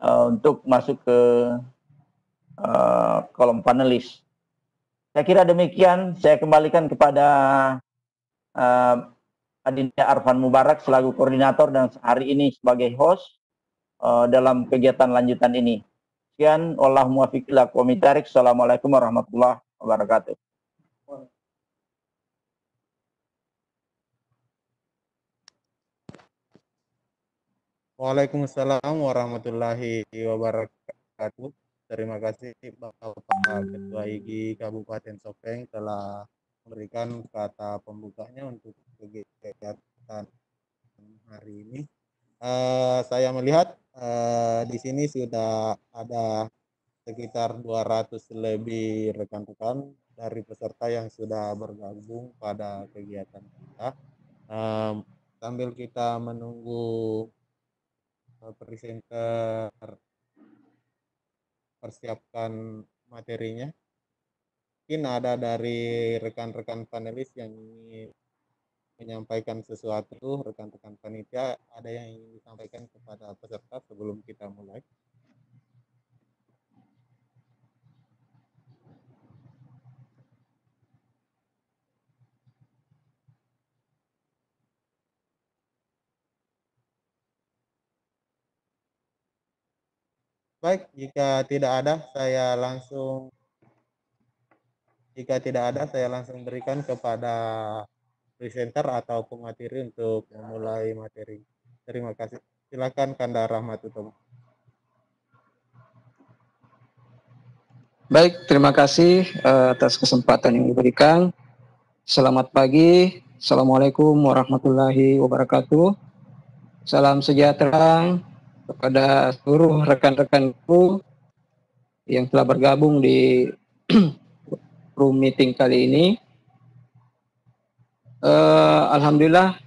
untuk masuk ke kolom panelis. Saya kira demikian. Saya kembalikan kepada Adinda Arfan Mubarak selaku koordinator dan hari ini sebagai host dalam kegiatan lanjutan ini. Sekian, wallahu muwaffiq ila aqwamit thoriq. Assalamualaikum warahmatullahi wabarakatuh. Waalaikumsalam warahmatullahi wabarakatuh. Terima kasih Bapak Ketua IGI Kabupaten Sopeng telah memberikan kata pembukanya untuk kegiatan hari ini. Saya melihat di sini sudah ada sekitar 200 lebih rekan-rekan dari peserta yang sudah bergabung pada kegiatan kita. Sambil kita menunggu presenter persiapkan materinya, mungkin ada dari rekan-rekan panelis yang ingin menyampaikan sesuatu. Rekan-rekan panitia ada yang ingin disampaikan kepada peserta sebelum kita mulai? Baik, jika tidak ada, saya langsung berikan kepada presenter atau pemateri untuk memulai materi. Terima kasih. Silakan Kanda Rahmat Utomo. Baik, terima kasih atas kesempatan yang diberikan. Selamat pagi. Assalamualaikum warahmatullahi wabarakatuh. Salam sejahtera kepada seluruh rekan-rekanku yang telah bergabung di room meeting kali ini. Alhamdulillah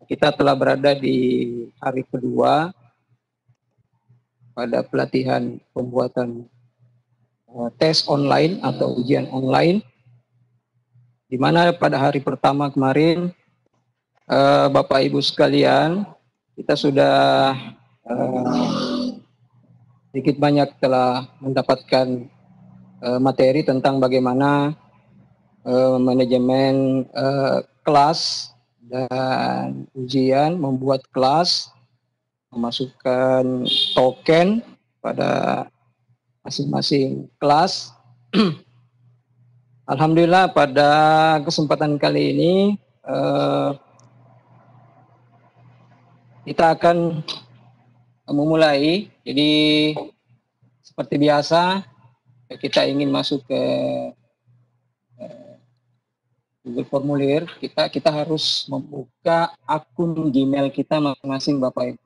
kita telah berada di hari kedua pada pelatihan pembuatan tes online atau ujian online, di mana pada hari pertama kemarin Bapak Ibu sekalian, kita sudah sedikit banyak telah mendapatkan materi tentang bagaimana manajemen kelas dan ujian, membuat kelas, memasukkan token pada masing-masing kelas. Alhamdulillah pada kesempatan kali ini kita akan memulai. Jadi seperti biasa kita ingin masuk ke Google Formulir, kita harus membuka akun Gmail kita masing-masing Bapak Ibu.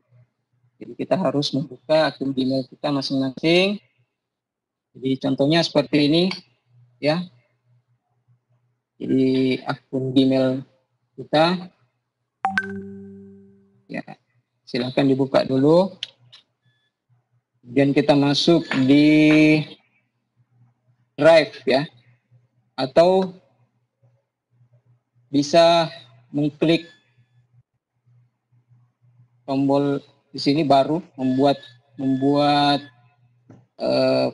Jadi kita harus membuka akun Gmail kita masing-masing. Jadi contohnya seperti ini ya. Jadi akun Gmail kita ya, silakan dibuka dulu. Kemudian kita masuk di Drive ya, atau bisa mengklik tombol di sini baru, membuat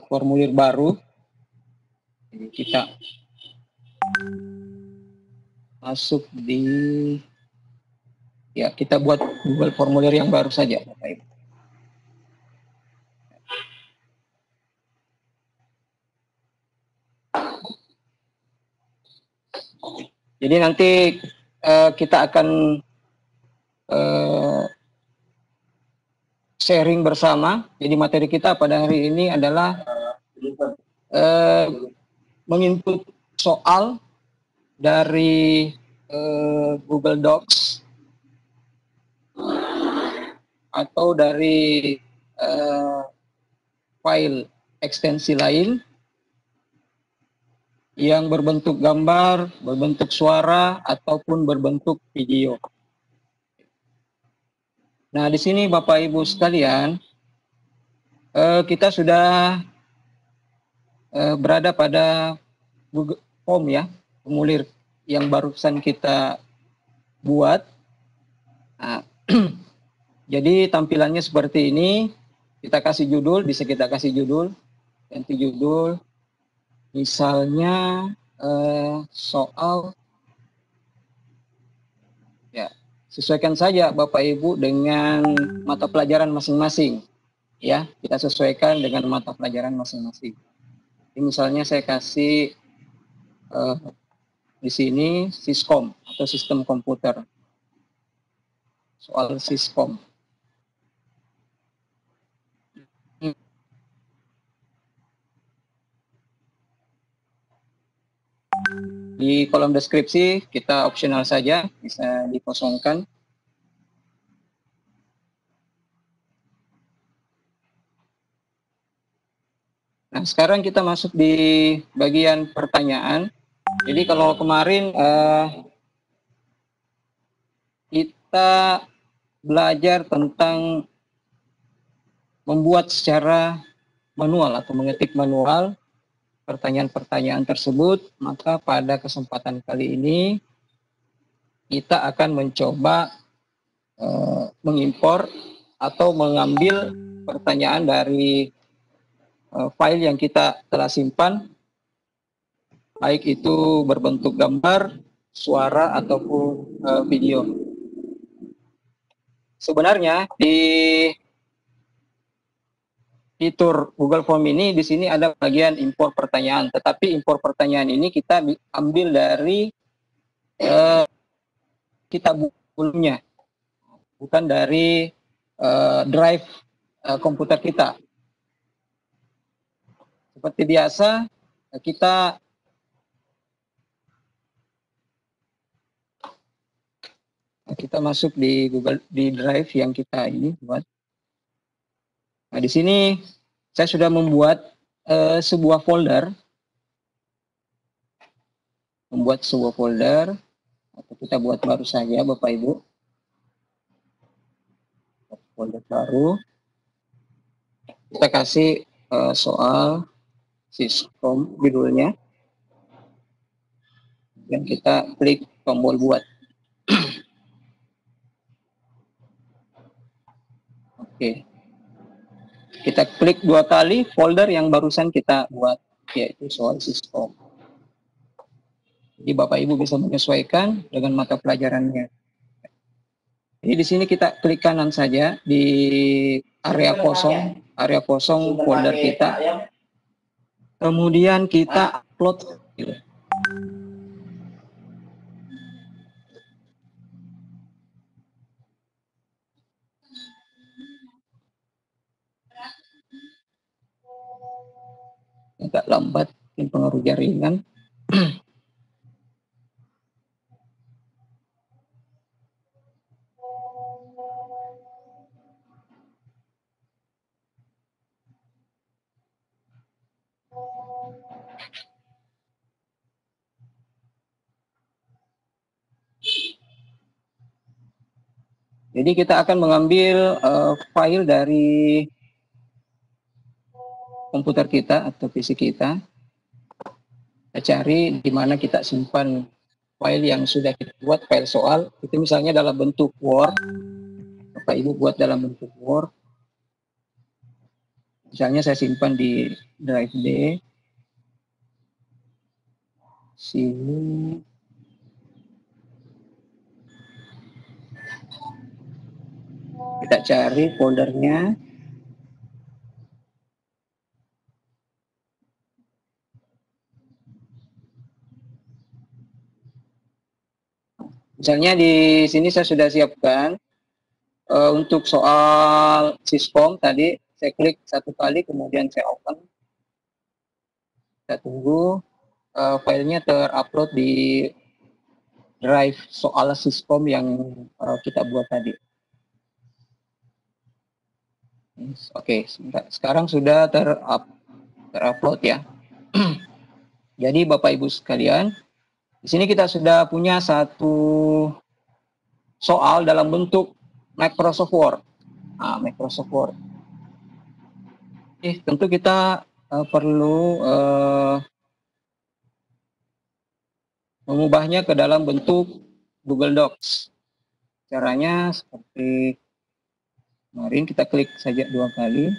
formulir baru. Jadi kita masuk di ya, kita buat Google formulir yang baru saja Bapak Ibu. Jadi nanti kita akan sharing bersama. Jadi materi kita pada hari ini adalah menginput soal dari Google Docs atau dari file ekstensi lain yang berbentuk gambar, berbentuk suara, ataupun berbentuk video. Nah, di sini Bapak Ibu sekalian, kita sudah berada pada Google Form ya, formulir yang barusan kita buat. Nah, Jadi tampilannya seperti ini. Kita kasih judul, bisa kita kasih judul, ganti judul. Misalnya soal, ya sesuaikan saja Bapak Ibu dengan mata pelajaran masing-masing. Ya, kita sesuaikan dengan mata pelajaran masing-masing. Jadi misalnya saya kasih di sini Siskom atau sistem komputer. Soal Siskom. Di kolom deskripsi kita opsional saja, bisa dikosongkan. Nah, sekarang kita masuk di bagian pertanyaan. Jadi kalau kemarin kita belajar tentang membuat secara manual atau mengetik manual pertanyaan-pertanyaan tersebut, maka pada kesempatan kali ini kita akan mencoba mengimpor atau mengambil pertanyaan dari file yang kita telah simpan, baik itu berbentuk gambar, suara, ataupun video. Sebenarnya di fitur Google Form ini di sini ada bagian impor pertanyaan, tetapi impor pertanyaan ini kita ambil dari kita sebelumnya, bukan dari drive komputer kita. Seperti biasa kita masuk di Google, di drive yang kita ini buat. Nah, di sini saya sudah membuat sebuah folder. Membuat sebuah folder, atau kita buat baru saja Bapak Ibu. Folder baru. Kita kasih soal Siskom judulnya. Dan kita klik tombol buat. Oke. Kita klik 2 kali folder yang barusan kita buat, yaitu soal Siskom. Jadi Bapak Ibu bisa menyesuaikan dengan mata pelajarannya. Jadi di sini kita klik kanan saja di area kosong folder kita. Kemudian kita upload. Agak lambat, mungkin pengaruh jaringan. Jadi kita akan mengambil file dari komputer kita atau PC kita. Kita cari di mana kita simpan file yang sudah kita buat, file soal. Itu misalnya dalam bentuk Word. Bapak Ibu buat dalam bentuk Word. Misalnya saya simpan di drive D. Sini. Kita cari foldernya. Misalnya di sini saya sudah siapkan untuk soal Siskom tadi, saya klik 1 kali, kemudian saya open. Kita tunggu filenya terupload di drive soal Siskom yang kita buat tadi. Oke, sekarang sudah terupload ya. Jadi Bapak Ibu sekalian, di sini kita sudah punya satu soal dalam bentuk Microsoft Word. Microsoft Word. Tentu kita perlu mengubahnya ke dalam bentuk Google Docs. Caranya seperti kemarin, kita klik saja 2 kali.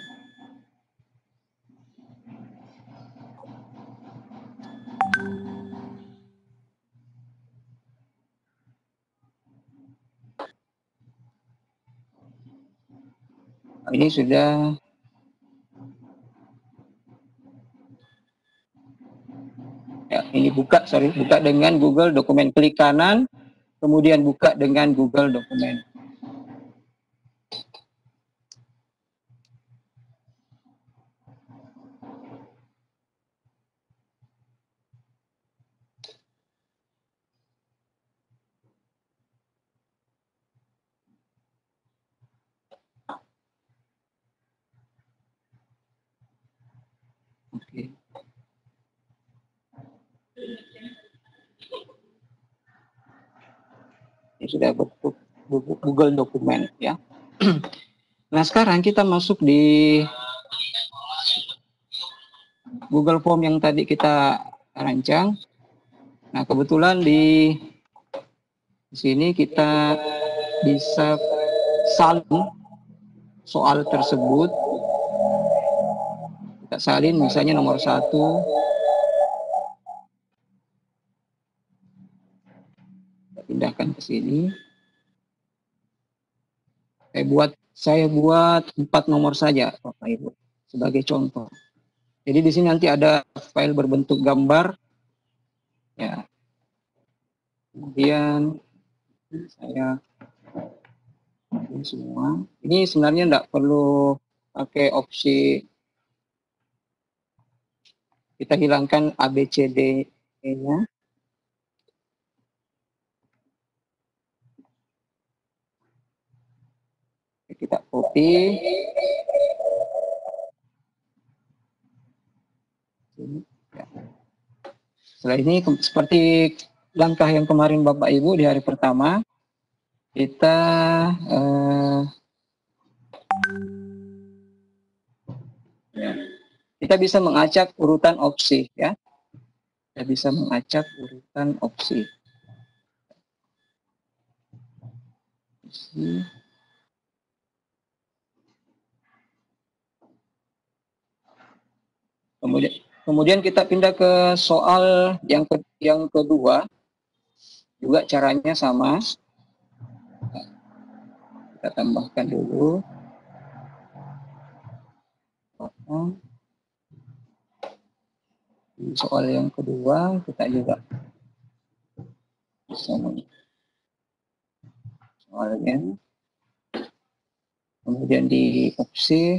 Ini sudah ya, ini buka dengan Google Dokumen. Klik kanan, kemudian buka dengan Google Dokumen. Oke. Ini sudah bentuk Google Dokumen ya. Nah, sekarang kita masuk di Google Form yang tadi kita rancang. Nah, kebetulan di sini kita bisa salin soal tersebut. Kita salin misalnya nomor 1. Kita pindahkan ke sini. Saya buat 4 nomor saja, Bapak Ibu, sebagai contoh. Jadi di sini nanti ada file berbentuk gambar, ya. Kemudian saya ini semua. Ini sebenarnya tidak perlu pakai opsi. Kita hilangkan ABCD-nya. Kita copy. Ya. Setelah ini seperti langkah yang kemarin Bapak Ibu di hari pertama, kita kita bisa mengacak urutan opsi ya. Kita bisa mengacak urutan opsi. Kemudian kita pindah ke soal yang kedua. Juga caranya sama. Kita tambahkan dulu. Di soal yang kedua kita juga bisa soalnya. Kemudian di opsi.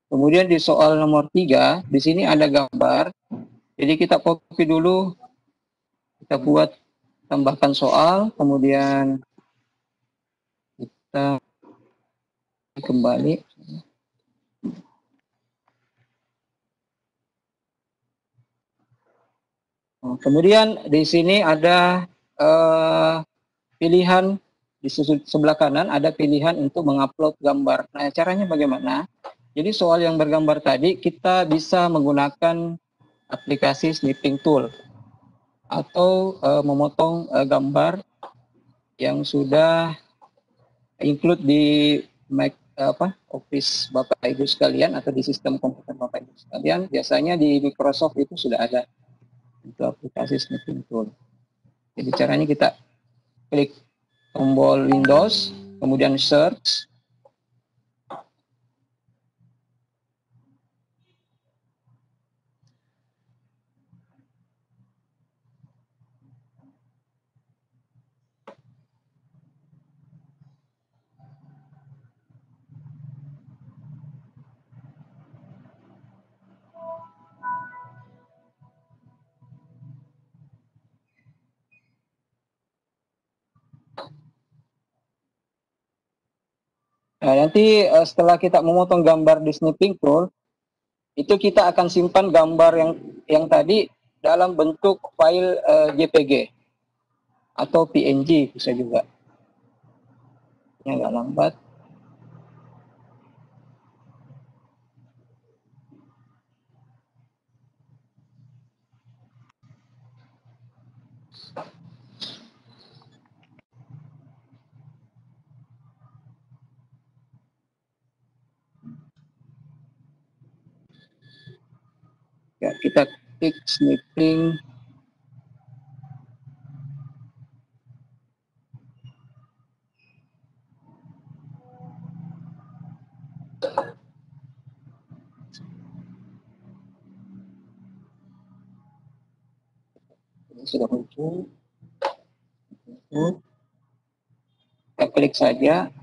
Kemudian di soal nomor 3, di sini ada gambar. Jadi kita copy dulu, kita buat, tambahkan soal, kemudian kita kembali. Kemudian di sini ada pilihan di sebelah kanan, ada pilihan untuk mengupload gambar. Nah, caranya bagaimana? Jadi soal yang bergambar tadi kita bisa menggunakan aplikasi snipping tool atau memotong gambar yang sudah include di Office Bapak Ibu sekalian atau di sistem komputer Bapak Ibu sekalian. Biasanya di Microsoft itu sudah ada untuk aplikasi snipping tool. Jadi caranya kita klik tombol Windows, kemudian search. Nah, nanti setelah kita memotong gambar di snipping tool, itu kita akan simpan gambar yang tadi dalam bentuk file JPG atau PNG bisa juga. Ini agak lambat. Ya, kita klik snipping. Ini sudah muncul. Kita klik saja.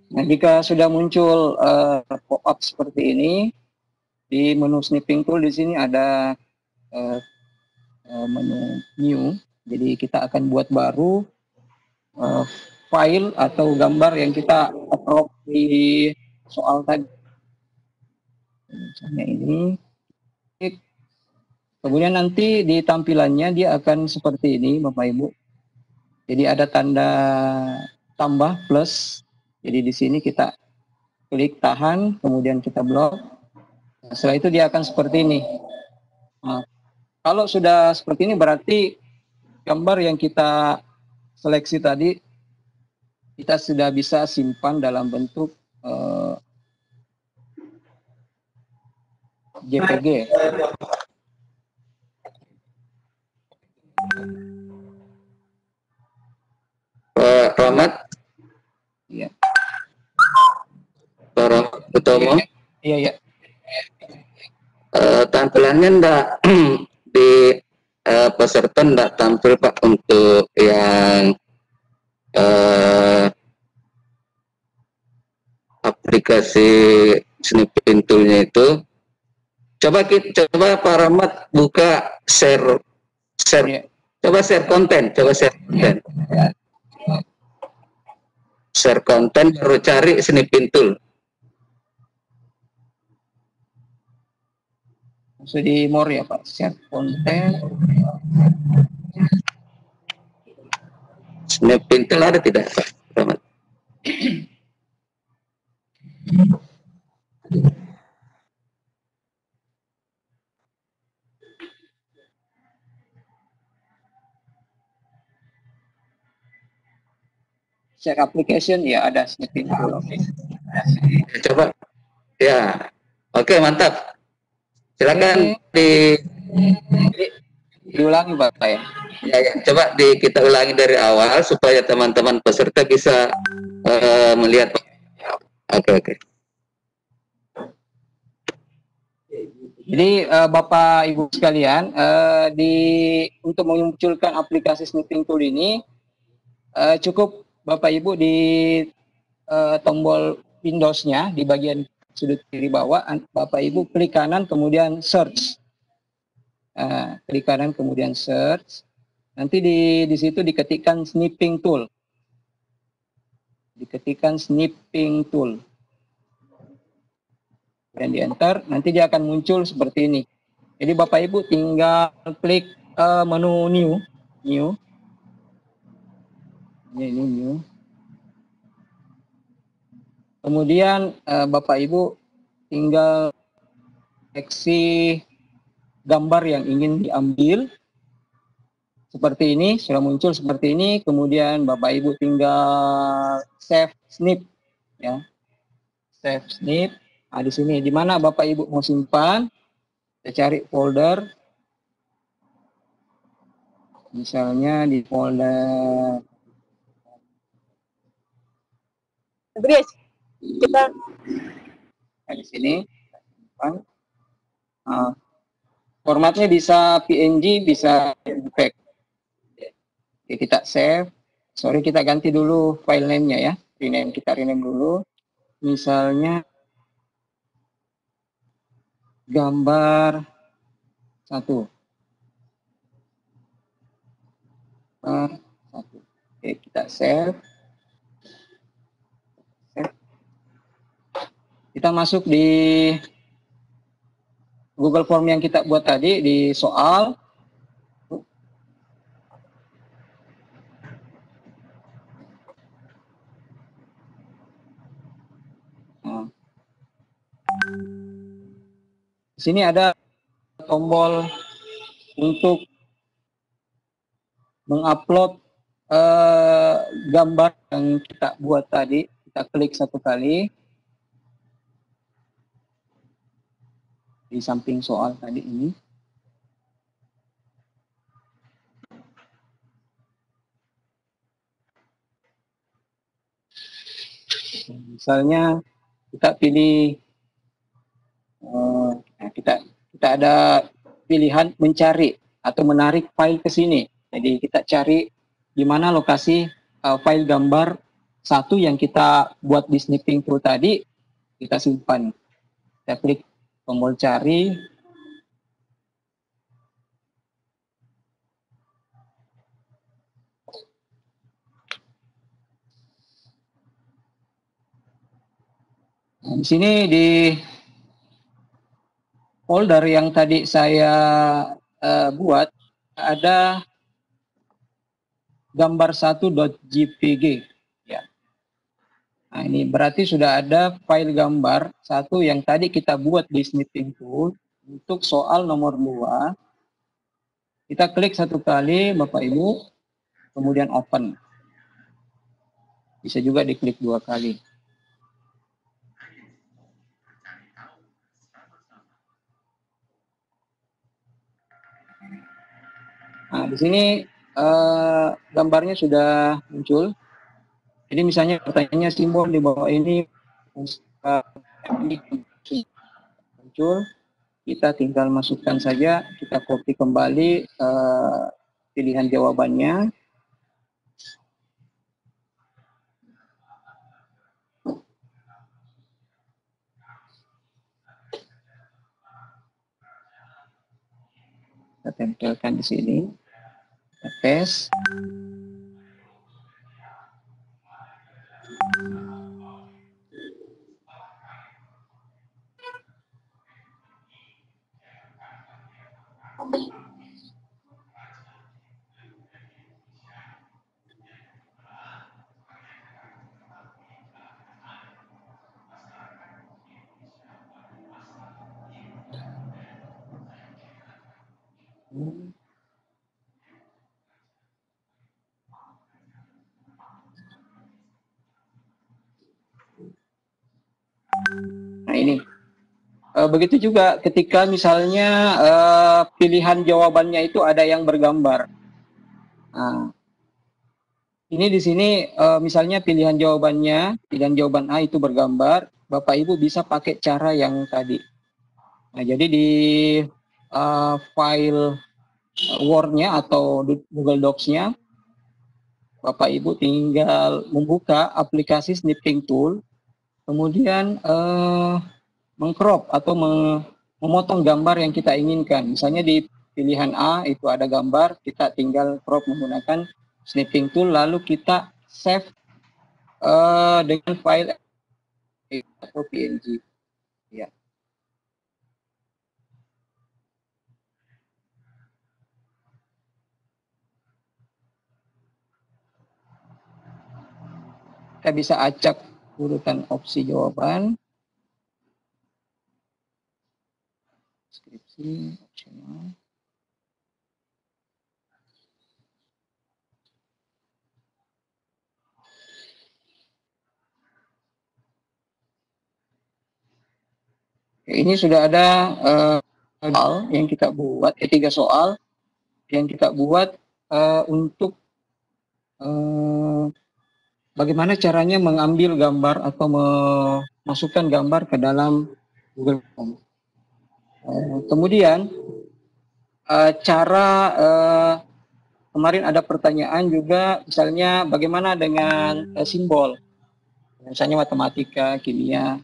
Nah, jika sudah muncul pop-up seperti ini, di menu snipping tool di sini ada menu new. Jadi kita akan buat baru file atau gambar yang kita upload di soal tadi. Misalnya ini. Kemudian nanti di tampilannya dia akan seperti ini, Bapak Ibu. Jadi ada tanda tambah plus. Jadi di sini kita klik tahan, kemudian kita blok. Nah, setelah itu dia akan seperti ini. Nah, kalau sudah seperti ini berarti gambar yang kita seleksi tadi kita sudah bisa simpan dalam bentuk JPG. Pak Rahmat, Iya. Pak Rahmat Utomo, Iya, iya. tampilannya enggak di peserta enggak tampil Pak untuk yang aplikasi snipping toolnya itu. Coba Pak Rahmat buka share. Iya. Coba share konten. Share konten baru cari snipping tool. Maksud di more ya Pak, share konten. Snipping tool ada tidak Pak Rahmat? Share application ya ada snipping tool. Coba. Ya. Oke, mantap. Silakan diulangi Bapak ya. Ya, coba kita ulangi dari awal supaya teman-teman peserta bisa melihat. Oke. Jadi Bapak Ibu sekalian, untuk memunculkan aplikasi snipping tool ini cukup Bapak Ibu di tombol Windows-nya di bagian sudut kiri bawah, Bapak Ibu klik kanan kemudian search. Klik kanan kemudian search. Nanti di situ diketikkan snipping tool. Diketikkan snipping tool. Dan di enter, nanti dia akan muncul seperti ini. Jadi Bapak Ibu tinggal klik menu new. Ini new. Kemudian Bapak Ibu tinggal seleksi gambar yang ingin diambil. Seperti ini, sudah muncul seperti ini. Kemudian Bapak Ibu tinggal save snip, ya. Save snip. Nah, di sini, di mana Bapak Ibu mau simpan, kita cari folder. Misalnya di folder Bries, kita di sini. Formatnya bisa PNG, bisa JPEG. Oke, kita save. Sorry, kita ganti dulu file name-nya ya. Kita rename dulu. Misalnya gambar 1. Oke, kita save. Kita masuk di Google Form yang kita buat tadi di soal. Di sini ada tombol untuk mengupload gambar yang kita buat tadi. Kita klik satu kali di samping soal tadi ini. Misalnya kita pilih, kita ada pilihan mencari atau menarik file ke sini. Jadi kita cari di mana lokasi file gambar 1 yang kita buat di snipping tool tadi, kita simpan. Kita klik tombol cari. Nah, di sini di folder yang tadi saya buat ada gambar 1.jpg ya. Nah, ini berarti sudah ada file gambar 1 yang tadi kita buat di snipping tool. Untuk soal nomor 2, kita klik satu kali Bapak Ibu, kemudian open. Bisa juga diklik 2 kali. Nah, di sini gambarnya sudah muncul. Jadi misalnya pertanyaannya simbol di bawah ini muncul, kita tinggal masukkan saja, kita copy kembali pilihan jawabannya. Kita tempelkan di sini, kita paste. Nah ini, begitu juga ketika misalnya pilihan jawabannya itu ada yang bergambar. Nah, ini di sini misalnya pilihan jawaban A itu bergambar, Bapak Ibu bisa pakai cara yang tadi. Nah, jadi di file Word-nya atau Google Docs-nya, Bapak Ibu tinggal membuka aplikasi snipping tool, kemudian mengcrop atau memotong gambar yang kita inginkan. Misalnya di pilihan A itu ada gambar, kita tinggal crop menggunakan snipping tool, lalu kita save dengan file atau PNG. Ya. Kita bisa acak urutan opsi jawaban. Deskripsi, opsional. Ini sudah ada soal yang kita buat, 3 soal yang kita buat untuk bagaimana caranya mengambil gambar atau memasukkan gambar ke dalam Google Form. Kemudian cara kemarin ada pertanyaan juga, misalnya bagaimana dengan simbol, misalnya matematika, kimia.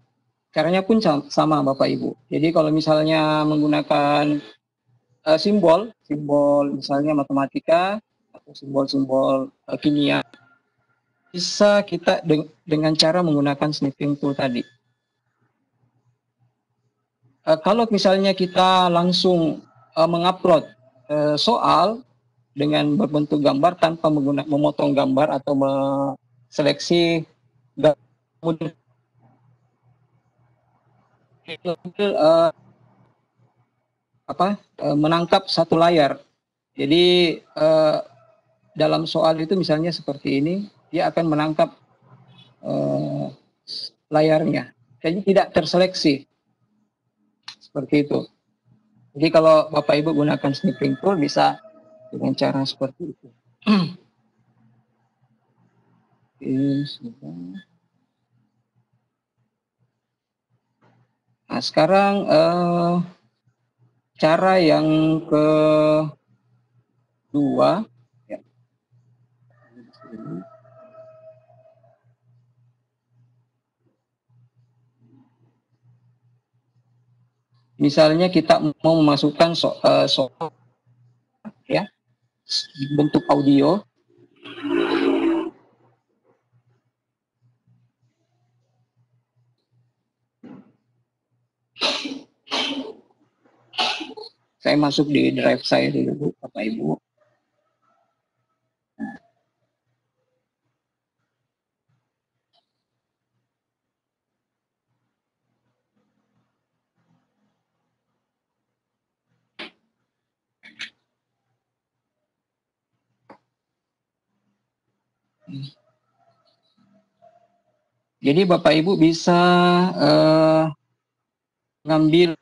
Caranya pun sama Bapak Ibu. Jadi kalau misalnya menggunakan simbol misalnya matematika atau simbol-simbol kimia, bisa kita dengan cara menggunakan snipping tool tadi. Kalau misalnya kita langsung mengupload soal dengan berbentuk gambar tanpa memotong gambar atau seleksi menangkap satu layar. Jadi dalam soal itu misalnya seperti ini, dia akan menangkap layarnya. Jadi tidak terseleksi. Seperti itu. Jadi kalau Bapak Ibu gunakan snipping tool bisa dengan cara seperti itu. Nah, sekarang cara yang kedua, ya. Misalnya kita mau memasukkan soal ya bentuk audio. Saya masuk di drive saya dulu, Bapak Ibu. Jadi Bapak Ibu bisa ngambil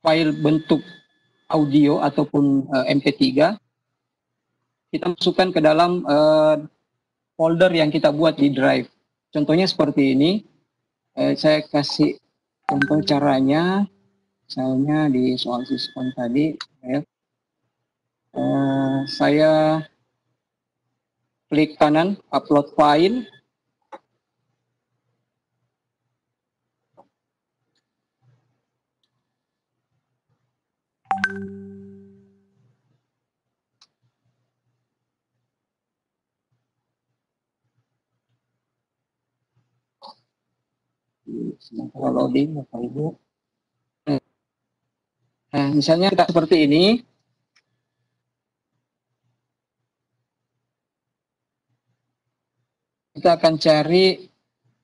file bentuk audio ataupun MP3, kita masukkan ke dalam folder yang kita buat di drive. Contohnya seperti ini. Saya kasih contoh caranya, misalnya di soal siskon tadi, saya klik kanan, upload file. Sementara loading, Bapak Ibu. Nah, misalnya kita seperti ini. Kita akan cari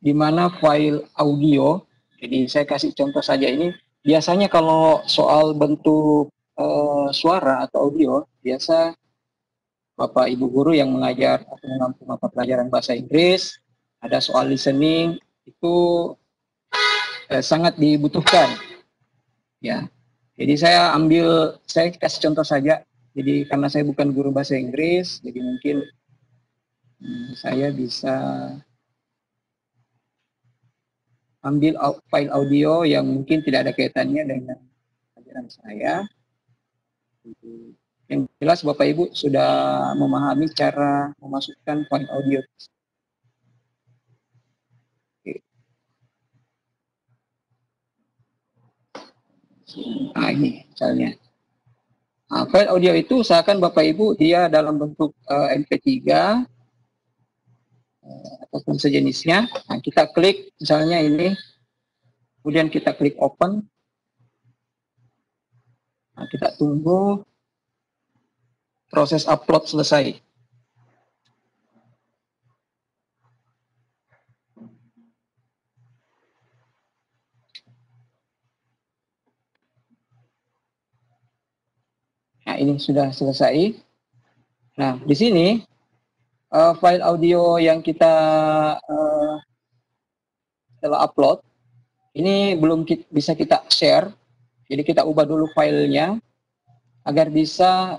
di mana file audio. Jadi saya kasih contoh saja ini. Biasanya kalau soal bentuk suara atau audio, biasa Bapak Ibu guru yang mengajar atau mengampu mata pelajaran bahasa Inggris, ada soal listening, itu sangat dibutuhkan. Ya, jadi saya kasih contoh saja. Jadi karena saya bukan guru bahasa Inggris, jadi mungkin saya bisa ambil file audio yang mungkin tidak ada kaitannya dengan pelajaran saya. Yang jelas Bapak Ibu sudah memahami cara memasukkan file audio. Nah ini misalnya. Nah, file audio itu usahakan Bapak Ibu dia dalam bentuk MP3 ataupun sejenisnya. Nah, kita klik misalnya ini, kemudian kita klik open. Nah, kita tunggu proses upload selesai. Nah, ini sudah selesai. Nah, di sini file audio yang kita telah upload, ini belum bisa kita share. Jadi kita ubah dulu filenya agar bisa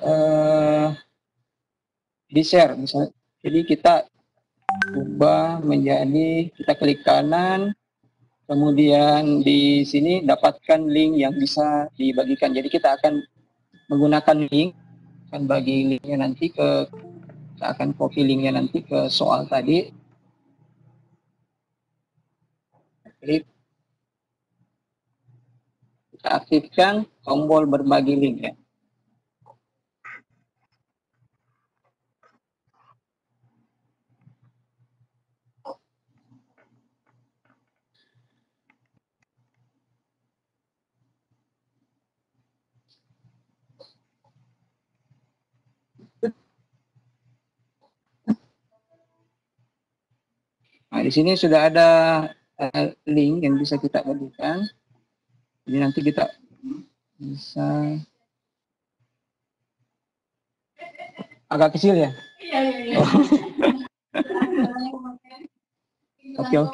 di-share. Misalnya, jadi kita ubah menjadi, kita klik kanan, kemudian di sini dapatkan link yang bisa dibagikan. Jadi kita akan menggunakan link, akan bagi linknya nanti ke, kita akan copy linknya nanti ke soal tadi. Klik, kita aktifkan tombol berbagi link ya. Nah, di sini sudah ada link yang bisa kita bagikan. Jadi nanti kita bisa agak kecil ya. Oh. Oke.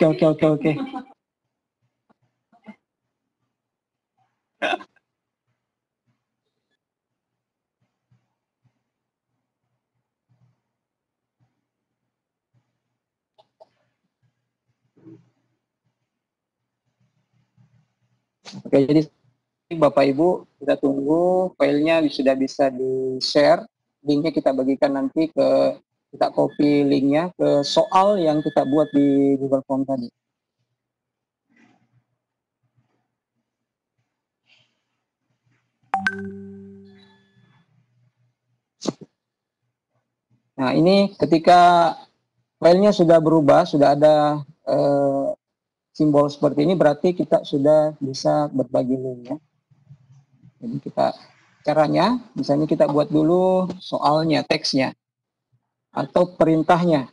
Oke, jadi Bapak Ibu kita tunggu filenya sudah bisa di-share. Linknya kita bagikan nanti ke, kita copy linknya ke soal yang kita buat di Google Form tadi. Nah, ini ketika filenya sudah berubah, sudah ada simbol seperti ini, berarti kita sudah bisa berbagi link ya. Jadi kita, caranya, misalnya kita buat dulu soalnya, teksnya, atau perintahnya.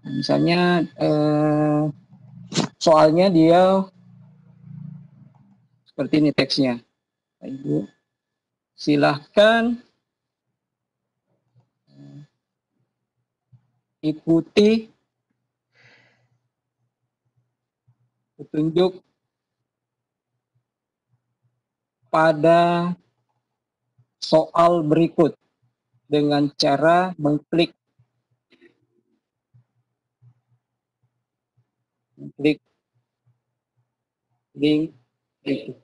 Misalnya soalnya dia seperti ini teksnya. Ibu, silahkan ikuti petunjuk pada soal berikut dengan cara mengklik link itu.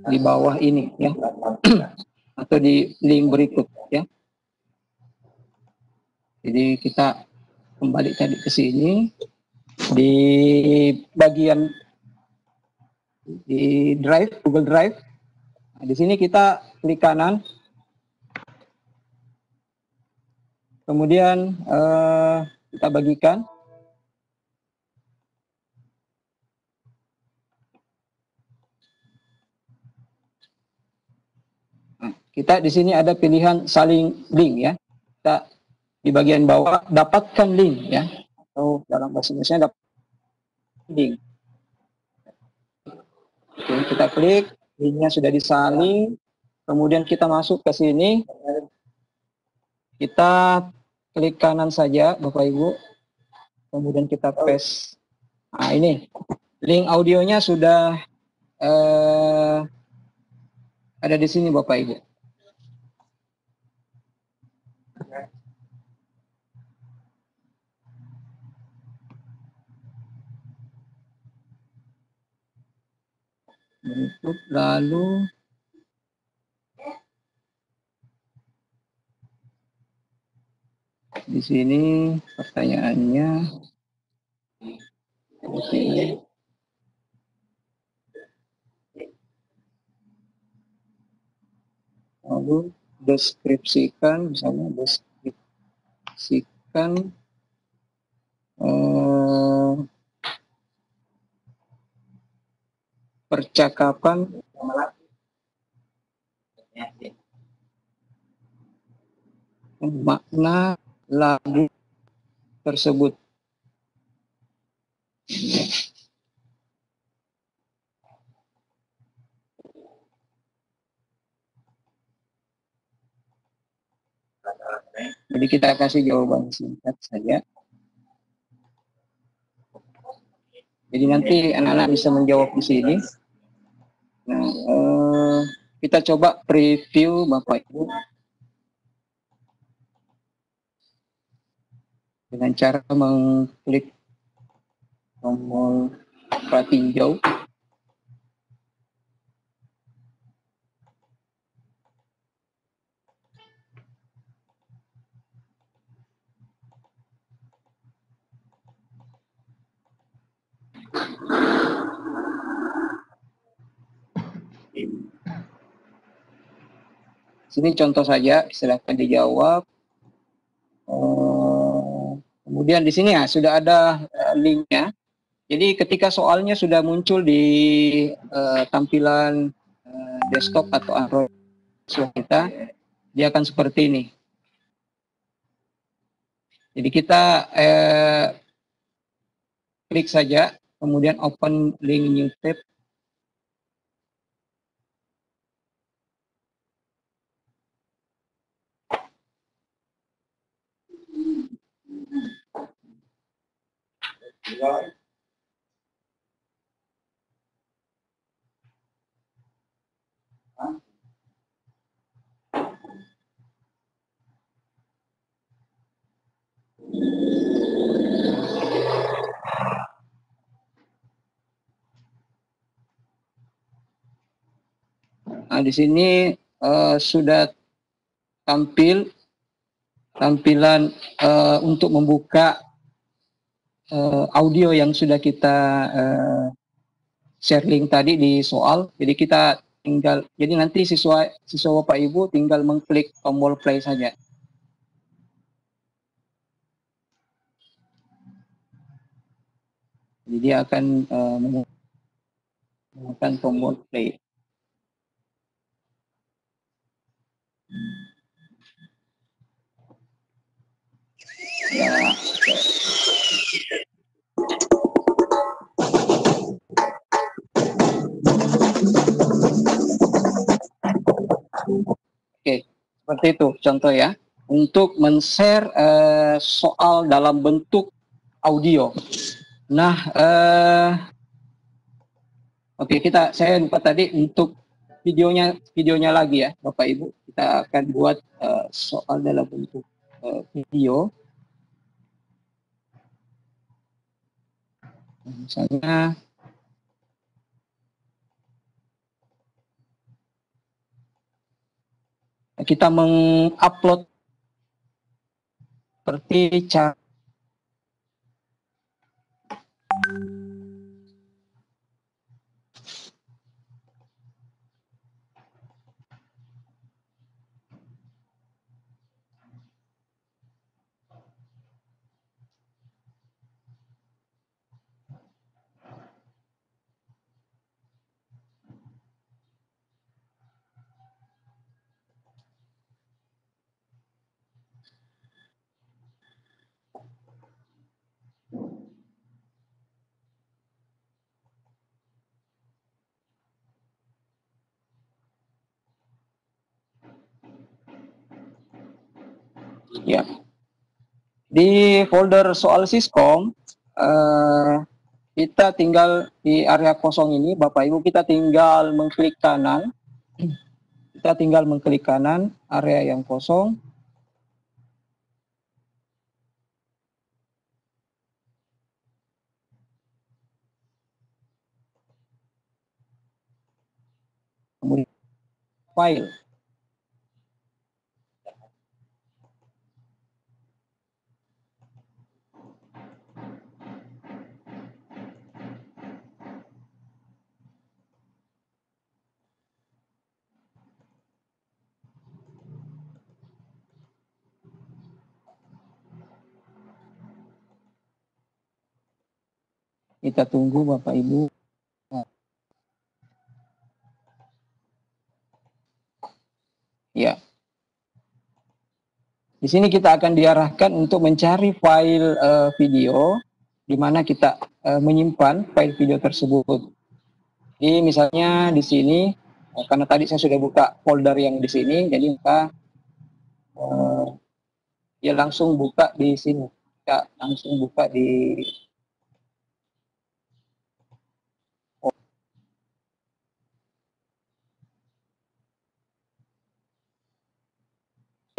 Di bawah ini ya, atau di link berikut ya. Jadi kita kembali tadi ke sini, di bagian di Drive, Google Drive. Nah, di sini kita klik kanan, kemudian kita bagikan. Nah, kita di sini ada pilihan saling link ya. Kita di bagian bawah dapatkan link ya, atau dalam bahasa Indonesia dapat link. Oke, kita klik, linknya sudah disalin, kemudian kita masuk ke sini, kita klik kanan saja Bapak Ibu, kemudian kita paste. Nah ini, link audionya sudah ada di sini Bapak Ibu. Berikut lalu di sini pertanyaannya lalu deskripsikan, misalnya deskripsikan percakapan makna lagu tersebut. Jadi kita kasih jawaban singkat saja. Jadi nanti anak-anak bisa menjawab di sini. Nah, kita coba preview Bapak Ibu dengan cara mengklik tombol tinjau. Sini contoh saja, silakan dijawab. Kemudian di sini ya sudah ada linknya. Jadi ketika soalnya sudah muncul di tampilan desktop atau Android kita, dia akan seperti ini. Jadi kita klik saja, kemudian open link new tab. Nah, di sini sudah tampilan untuk membuka audio yang sudah kita share link tadi di soal. Jadi kita tinggal, jadi nanti siswa Bapak Ibu tinggal mengklik tombol play saja. Jadi dia akan menekan tombol play. Ya. Oke, seperti itu contoh ya. Untuk men-share soal dalam bentuk audio. Nah, oke, saya lupa tadi untuk videonya lagi ya, Bapak Ibu. Kita akan buat soal dalam bentuk video. Misalnya kita mengupload seperti cara ya. Di folder soal Siskom, kita tinggal di area kosong ini, Bapak Ibu, kita tinggal mengklik kanan. Kita tinggal mengklik kanan, area yang kosong. Kemudian file. Kita tunggu Bapak Ibu. Ya. Di sini kita akan diarahkan untuk mencari file video di mana kita menyimpan file video tersebut. Jadi misalnya di sini, karena tadi saya sudah buka folder yang di sini, jadi kita ya langsung buka di sini. Ya, langsung buka di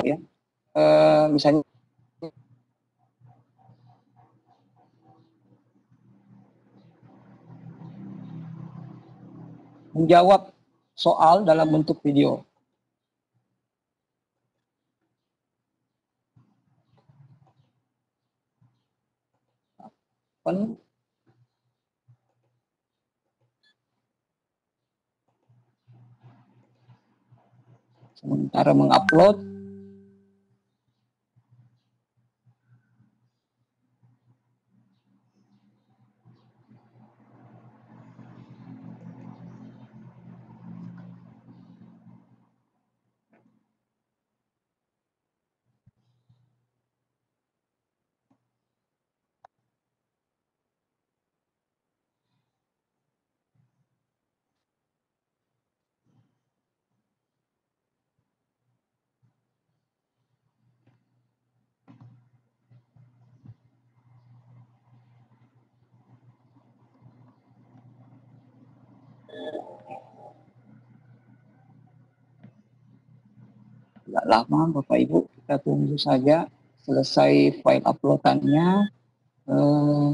ya. Misalnya menjawab soal dalam bentuk video. Open. Sementara mengupload, nggak lama Bapak Ibu, kita tunggu saja selesai file uploadannya. Eh,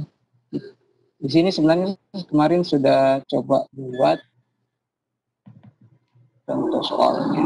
di sini sebenarnya kemarin sudah coba buat contoh soalnya.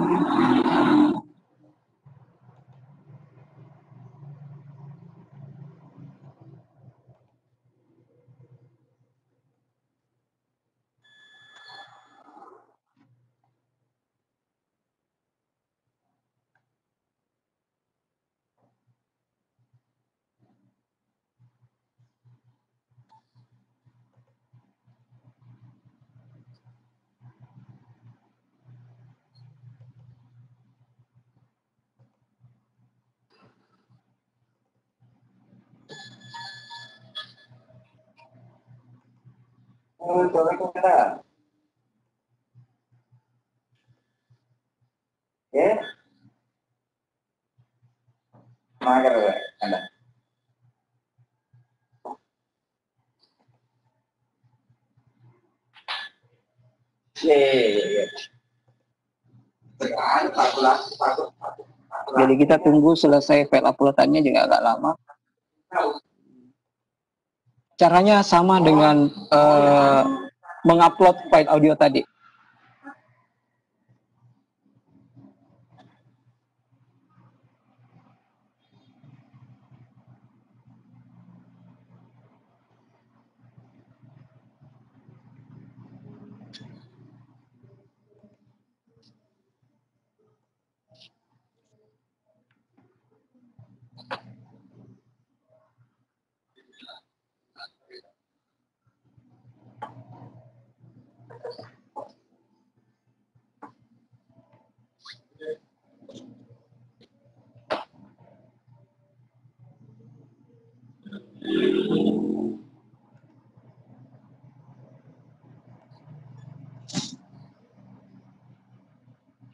Assalamualaikum kita. Ya, mager Anda. Iya. Jadi kita tunggu selesai file uploadannya juga agak lama. Caranya sama dengan mengupload file audio tadi.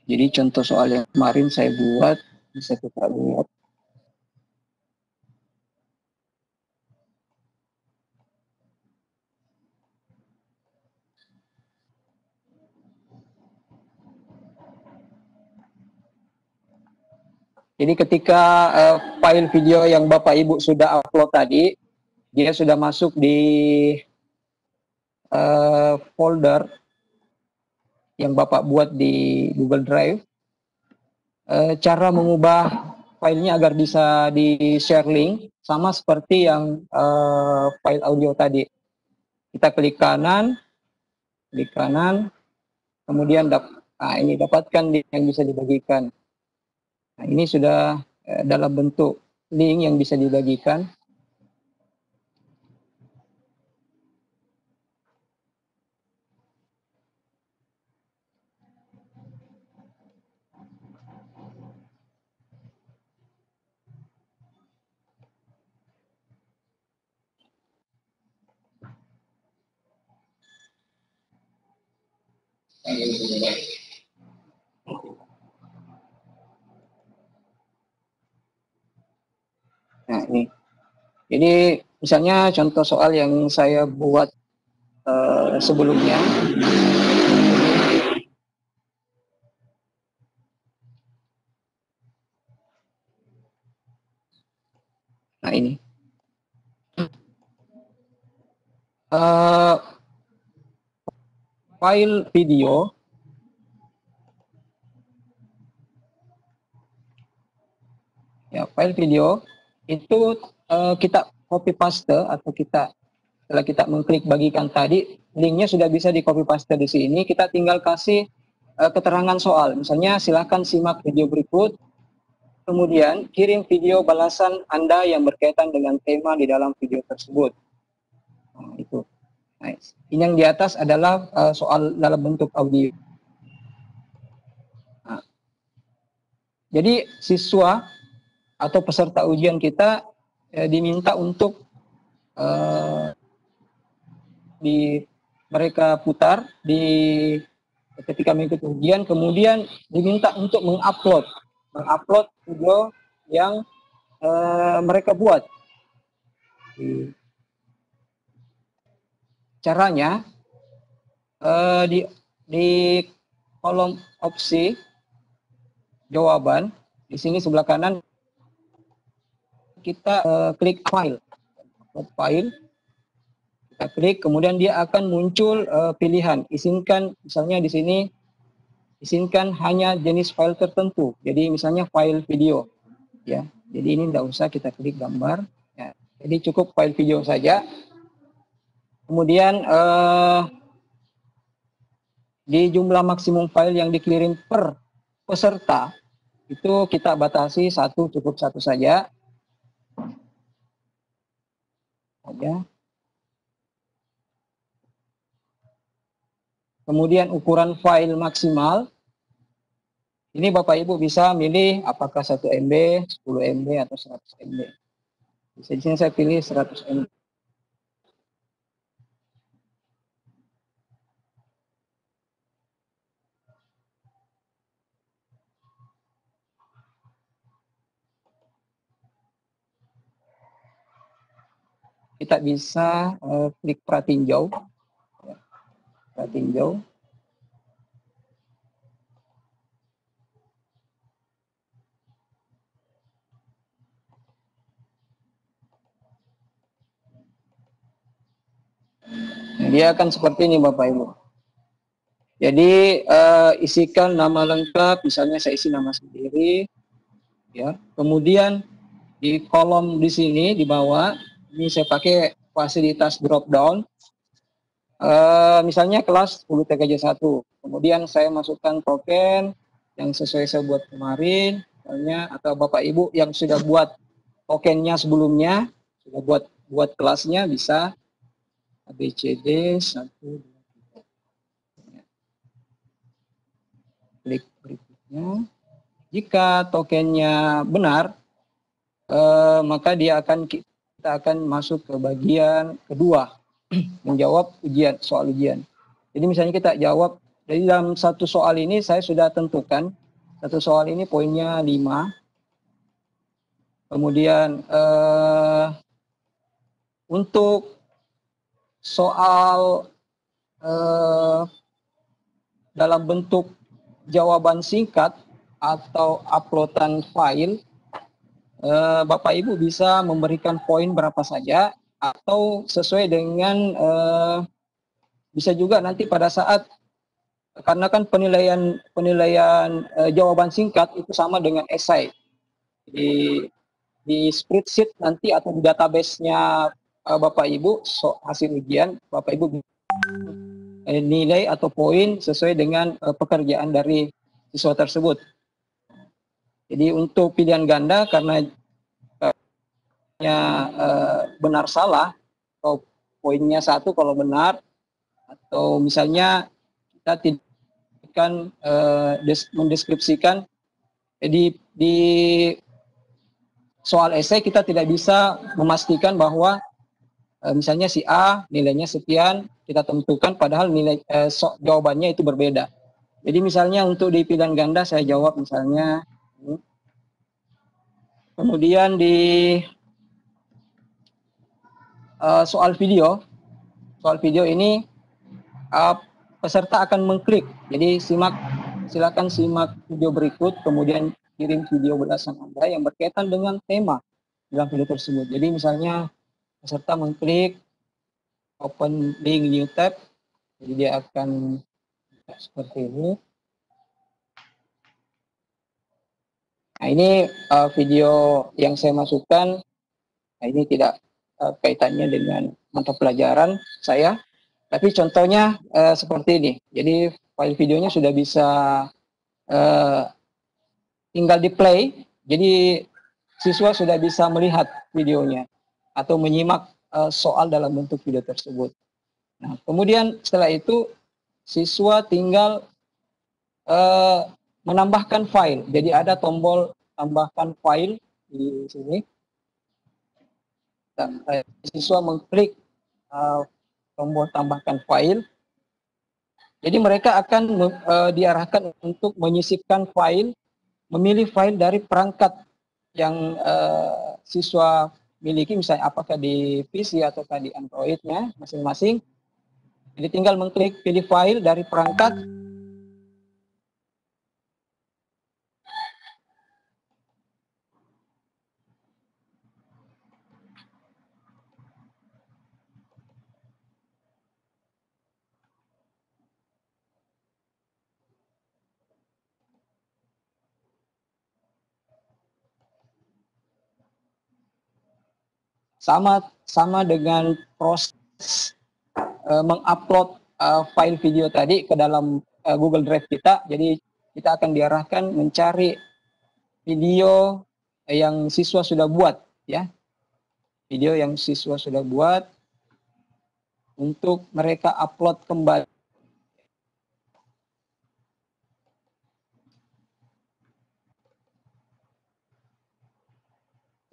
Jadi contoh soal yang kemarin saya buat, bisa kita lihat. Jadi ketika file video yang Bapak Ibu sudah upload tadi, dia sudah masuk di folder yang Bapak buat di Google Drive. Cara mengubah filenya agar bisa di-share link, sama seperti yang file audio tadi. Kita klik kanan, kemudian ini dapatkan link yang bisa dibagikan. Nah, ini sudah dalam bentuk link yang bisa dibagikan. ini. Jadi misalnya contoh soal yang saya buat sebelumnya. Nah ini. File video ya, file video itu kita copy paste atau setelah kita mengklik bagikan tadi, linknya sudah bisa di copy paste di sini. Kita tinggal kasih keterangan soal, misalnya silahkan simak video berikut, kemudian kirim video balasan Anda yang berkaitan dengan tema di dalam video tersebut. Nah, itu. Nice. Ini yang di atas adalah soal dalam bentuk audio. Nah, jadi siswa atau peserta ujian kita diminta untuk mereka putar ketika mengikuti ujian, kemudian diminta untuk mengupload video yang mereka buat. Caranya di kolom opsi jawaban di sini sebelah kanan kita klik file, kita klik, kemudian dia akan muncul pilihan izinkan, misalnya di sini izinkan hanya jenis file tertentu. Jadi misalnya file video, ya. Jadi ini tidak usah kita klik gambar, ya. Jadi cukup file video saja. Kemudian di jumlah maksimum file yang dikirim per peserta itu kita batasi cukup satu saja. Kemudian ukuran file maksimal. Ini Bapak Ibu bisa milih apakah 1 MB, 10 MB atau 100 MB. Di sini saya pilih 100 MB. Kita bisa klik pratinjau. Pratinjau. Nah, dia akan seperti ini Bapak Ibu. Jadi isikan nama lengkap, misalnya saya isi nama sendiri, ya. Kemudian di kolom di sini di bawah ini saya pakai fasilitas drop down. Misalnya kelas 10 TKJ 1. Kemudian saya masukkan token yang sesuai saya buat kemarin, misalnya, atau Bapak Ibu yang sudah buat tokennya sebelumnya, sudah buat kelasnya, bisa ABCD 1, 2, 3. Klik berikutnya. Jika tokennya benar, maka kita akan masuk ke bagian kedua, menjawab soal ujian. Jadi misalnya kita jawab, dari dalam satu soal ini saya sudah tentukan, satu soal ini poinnya 5. Kemudian untuk soal dalam bentuk jawaban singkat atau uploadan file, Bapak Ibu bisa memberikan poin berapa saja atau sesuai dengan bisa juga nanti pada saat, karena kan penilaian jawaban singkat itu sama dengan esai di spreadsheet nanti atau di database-nya Bapak Ibu hasil ujian, Bapak Ibu nilai atau poin sesuai dengan pekerjaan dari siswa tersebut. Jadi untuk pilihan ganda karena benar salah atau poinnya 1 kalau benar, atau misalnya kita tidak akan mendeskripsikan di soal esai kita tidak bisa memastikan bahwa misalnya si A nilainya sekian kita tentukan padahal nilai jawabannya itu berbeda. Jadi misalnya untuk di pilihan ganda saya jawab misalnya, kemudian di soal video. Soal video ini peserta akan mengklik. Jadi silakan simak video berikut, kemudian kirim video belasan Anda yang berkaitan dengan tema dalam video tersebut. Jadi misalnya peserta mengklik open link new tab, jadi dia akan seperti ini. Nah, ini video yang saya masukkan. Nah, ini tidak kaitannya dengan mata pelajaran saya, tapi contohnya seperti ini. Jadi file videonya sudah bisa tinggal di play, jadi siswa sudah bisa melihat videonya atau menyimak soal dalam bentuk video tersebut. Nah, kemudian setelah itu siswa tinggal menambahkan file. Jadi ada tombol tambahkan file di sini. Dan siswa mengklik tombol tambahkan file. Jadi mereka akan diarahkan untuk menyisipkan file, memilih file dari perangkat yang siswa miliki, misalnya apakah di PC ataukah di Android-nya masing-masing. Jadi tinggal mengklik pilih file dari perangkat. Sama dengan proses mengupload file video tadi ke dalam Google Drive kita. Jadi kita akan diarahkan mencari video yang siswa sudah buat, ya. Video yang siswa sudah buat untuk mereka upload kembali.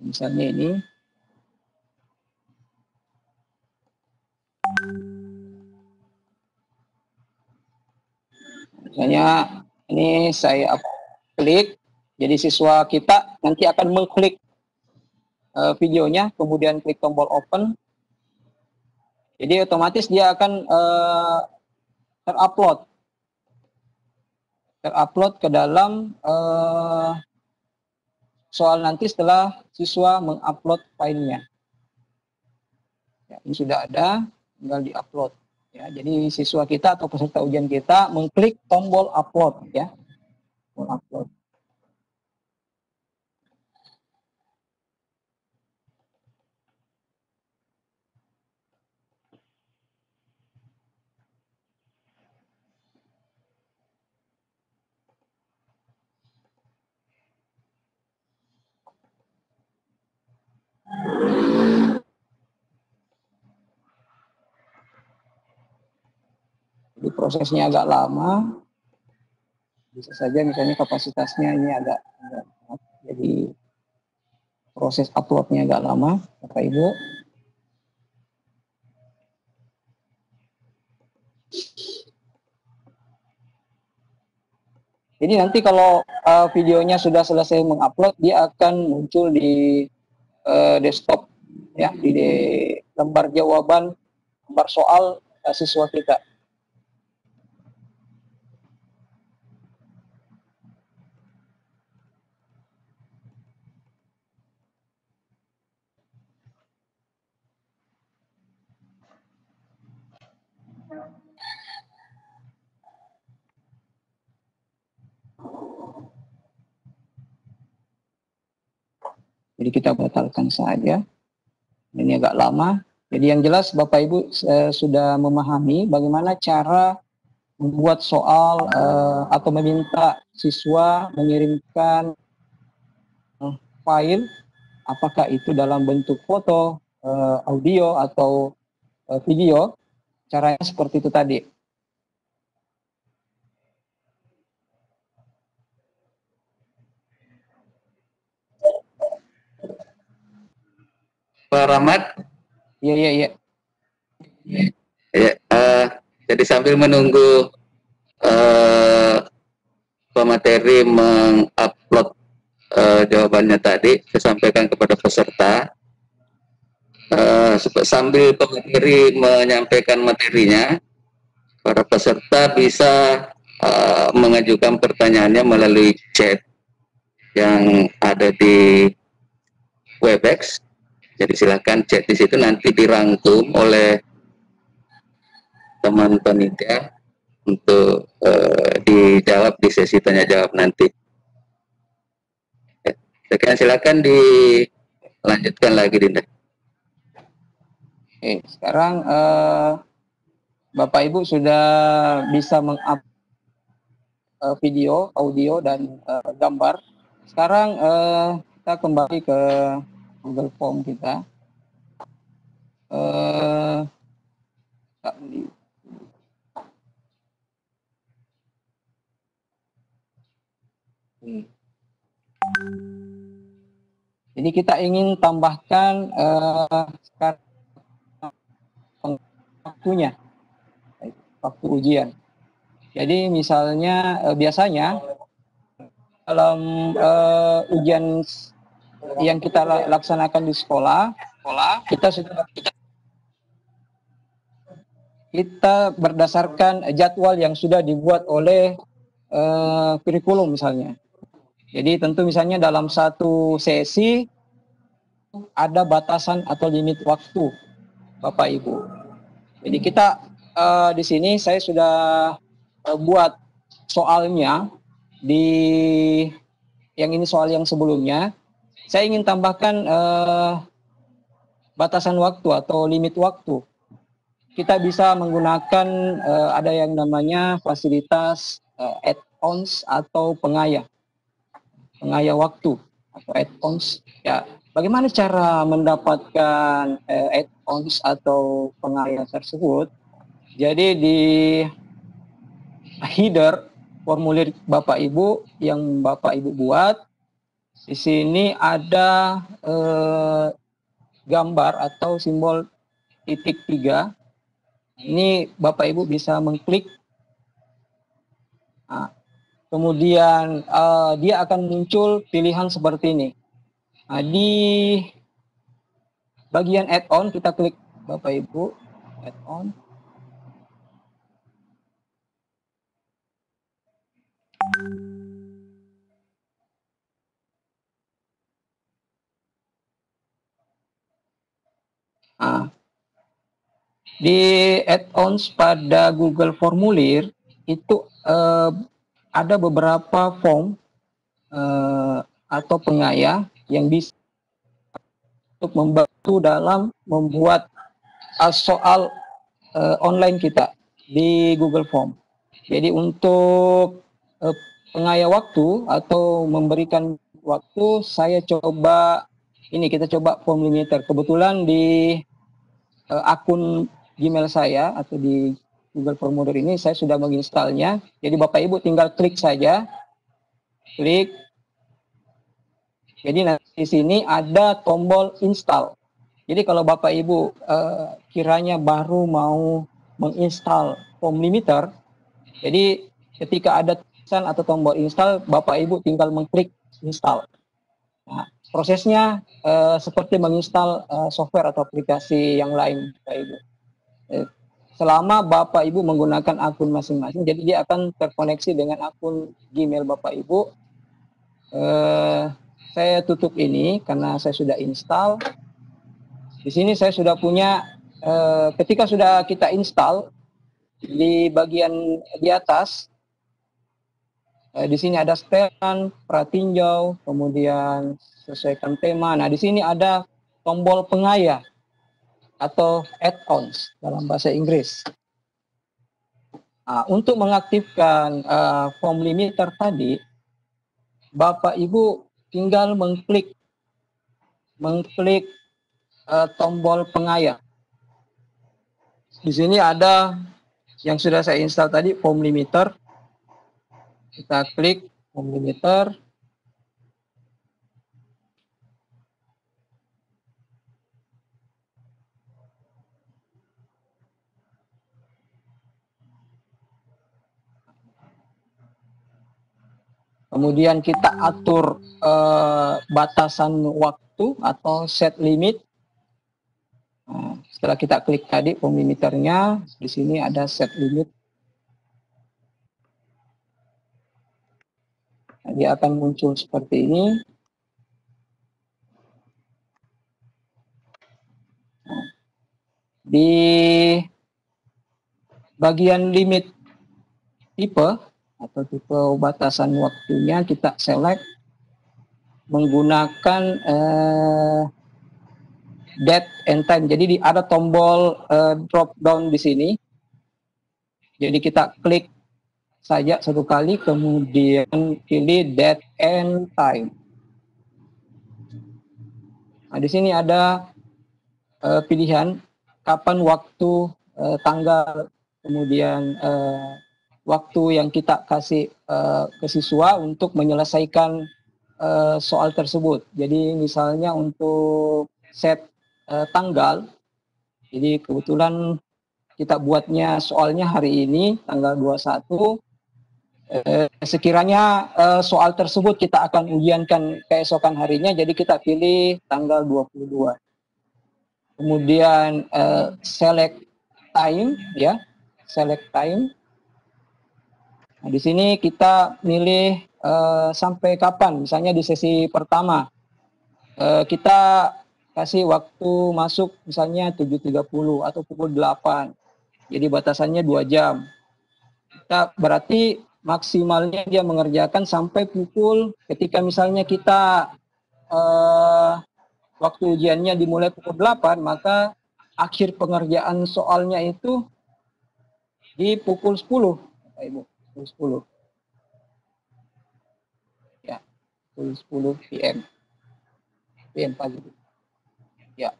Misalnya ini. Misalnya ini saya klik, jadi siswa kita nanti akan mengklik videonya, kemudian klik tombol open. Jadi otomatis dia akan terupload ke dalam soal nanti setelah siswa mengupload filenya. Ya, ini sudah ada, tinggal diupload. Ya, jadi siswa kita atau peserta ujian kita mengklik tombol upload, ya, tombol upload. Jadi prosesnya agak lama, bisa saja misalnya kapasitasnya ini agak jadi proses uploadnya agak lama, Bapak Ibu. Jadi nanti kalau videonya sudah selesai mengupload, dia akan muncul di desktop, ya, di lembar jawaban, lembar soal siswa kita. Jadi kita batalkan saja. Ini agak lama. Jadi yang jelas Bapak Ibu sudah memahami bagaimana cara membuat soal atau meminta siswa mengirimkan file, apakah itu dalam bentuk foto, audio atau video. Caranya seperti itu tadi. Pak Rahmat. Iya. Ya, jadi sambil menunggu pemateri mengupload jawabannya tadi, saya sampaikan kepada peserta sambil pemateri menyampaikan materinya, para peserta bisa mengajukan pertanyaannya melalui chat yang ada di Webex. Jadi silakan chat di situ, nanti dirangkum oleh teman panitia untuk dijawab di sesi tanya jawab nanti. Sekian, silakan dilanjutkan lagi, Dinda. Oke, sekarang Bapak Ibu sudah bisa meng-up video, audio, dan gambar. Sekarang kita kembali ke Google Form kita. Jadi kita ingin tambahkan waktunya, waktu ujian. Jadi misalnya biasanya dalam ujian yang kita laksanakan di sekolah, kita berdasarkan jadwal yang sudah dibuat oleh kurikulum misalnya. Jadi tentu misalnya dalam satu sesi ada batasan atau limit waktu, Bapak Ibu. Jadi kita di sini saya sudah buat soalnya di yang ini soal yang sebelumnya. Saya ingin tambahkan batasan waktu atau limit waktu. Kita bisa menggunakan ada yang namanya fasilitas add-ons atau pengaya waktu atau add-ons. Ya, bagaimana cara mendapatkan add-ons atau pengaya tersebut? Jadi di header formulir Bapak Ibu yang Bapak Ibu buat, di sini ada gambar atau simbol titik 3. Ini Bapak Ibu bisa mengklik. Nah, kemudian dia akan muncul pilihan seperti ini. Nah, di bagian add-on kita klik, Bapak Ibu, add-on. Nah, di add-ons pada Google Formulir itu ada beberapa form atau pengaya yang bisa untuk membantu dalam membuat soal online kita di Google Form. Jadi untuk pengaya waktu atau memberikan waktu, saya coba ini, kita coba form limiter. Kebetulan di akun Gmail saya atau di Google Formulir ini saya sudah menginstalnya. Jadi Bapak Ibu tinggal klik saja, klik. Jadi nanti di sini ada tombol install. Jadi kalau Bapak Ibu kiranya baru mau menginstal form limiter, jadi ketika ada tulisan atau tombol install, Bapak Ibu tinggal mengklik install. Nah, prosesnya seperti menginstal software atau aplikasi yang lain, Bapak Ibu. Selama Bapak Ibu menggunakan akun masing-masing, jadi dia akan terkoneksi dengan akun Gmail Bapak Ibu. Saya tutup ini karena saya sudah install. Di sini saya sudah punya, ketika sudah kita install, di bagian di atas, di sini ada setelan, pratinjau, kemudian sesuaikan tema. Nah, di sini ada tombol pengaya atau add-ons dalam bahasa Inggris. Nah, untuk mengaktifkan form limiter tadi, Bapak Ibu tinggal mengklik tombol pengaya. Di sini ada yang sudah saya install tadi, form limiter. Kita klik form limiter. Kemudian kita atur batasan waktu atau set limit. Setelah kita klik tadi form limiternya, di sini ada set limit. Nah, dia akan muncul seperti ini. Di bagian limit tipe atau tipe batasan waktunya, kita select menggunakan date and time. Jadi ada tombol drop down di sini. Jadi kita klik saja satu kali, kemudian pilih date and time. Nah, di sini ada pilihan kapan waktu, tanggal, kemudian waktu yang kita kasih ke siswa untuk menyelesaikan soal tersebut. Jadi misalnya untuk set tanggal, jadi kebetulan kita buatnya soalnya hari ini tanggal 21. Sekiranya soal tersebut kita akan ujiankan keesokan harinya, jadi kita pilih tanggal 22. Kemudian select time, ya, select time. Nah, di sini kita milih sampai kapan. Misalnya di sesi pertama kita kasih waktu masuk misalnya 7.30 atau pukul 8. Jadi batasannya 2 jam. Kita berarti maksimalnya dia mengerjakan sampai pukul, ketika misalnya kita waktu ujiannya dimulai pukul 8, maka akhir pengerjaan soalnya itu di pukul 10, Bapak Ibu, pukul 10. Ya, pukul 10 PM pagi. Ya.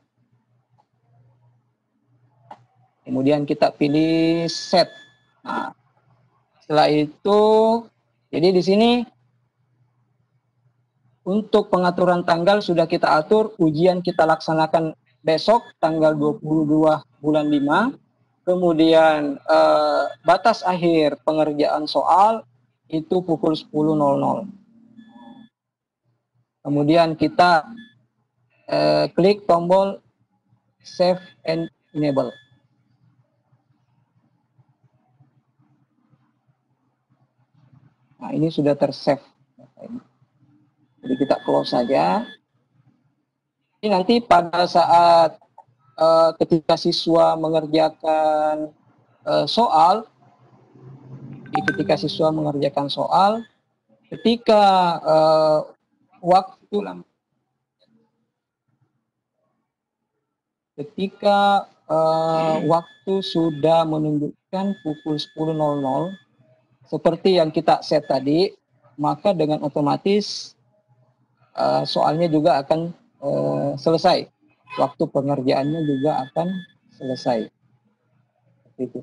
Kemudian kita pilih set. Nah, setelah itu, jadi di sini untuk pengaturan tanggal sudah kita atur, ujian kita laksanakan besok tanggal 22 bulan 5. Kemudian batas akhir pengerjaan soal itu pukul 10.00. Kemudian kita klik tombol save and enable. Nah, ini sudah tersave. Jadi kita close saja. Ini nanti pada saat ketika siswa mengerjakan soal, ketika waktu sudah menunjukkan pukul 10.00 seperti yang kita set tadi, maka dengan otomatis soalnya juga akan selesai. Waktu pengerjaannya juga akan selesai. Seperti itu.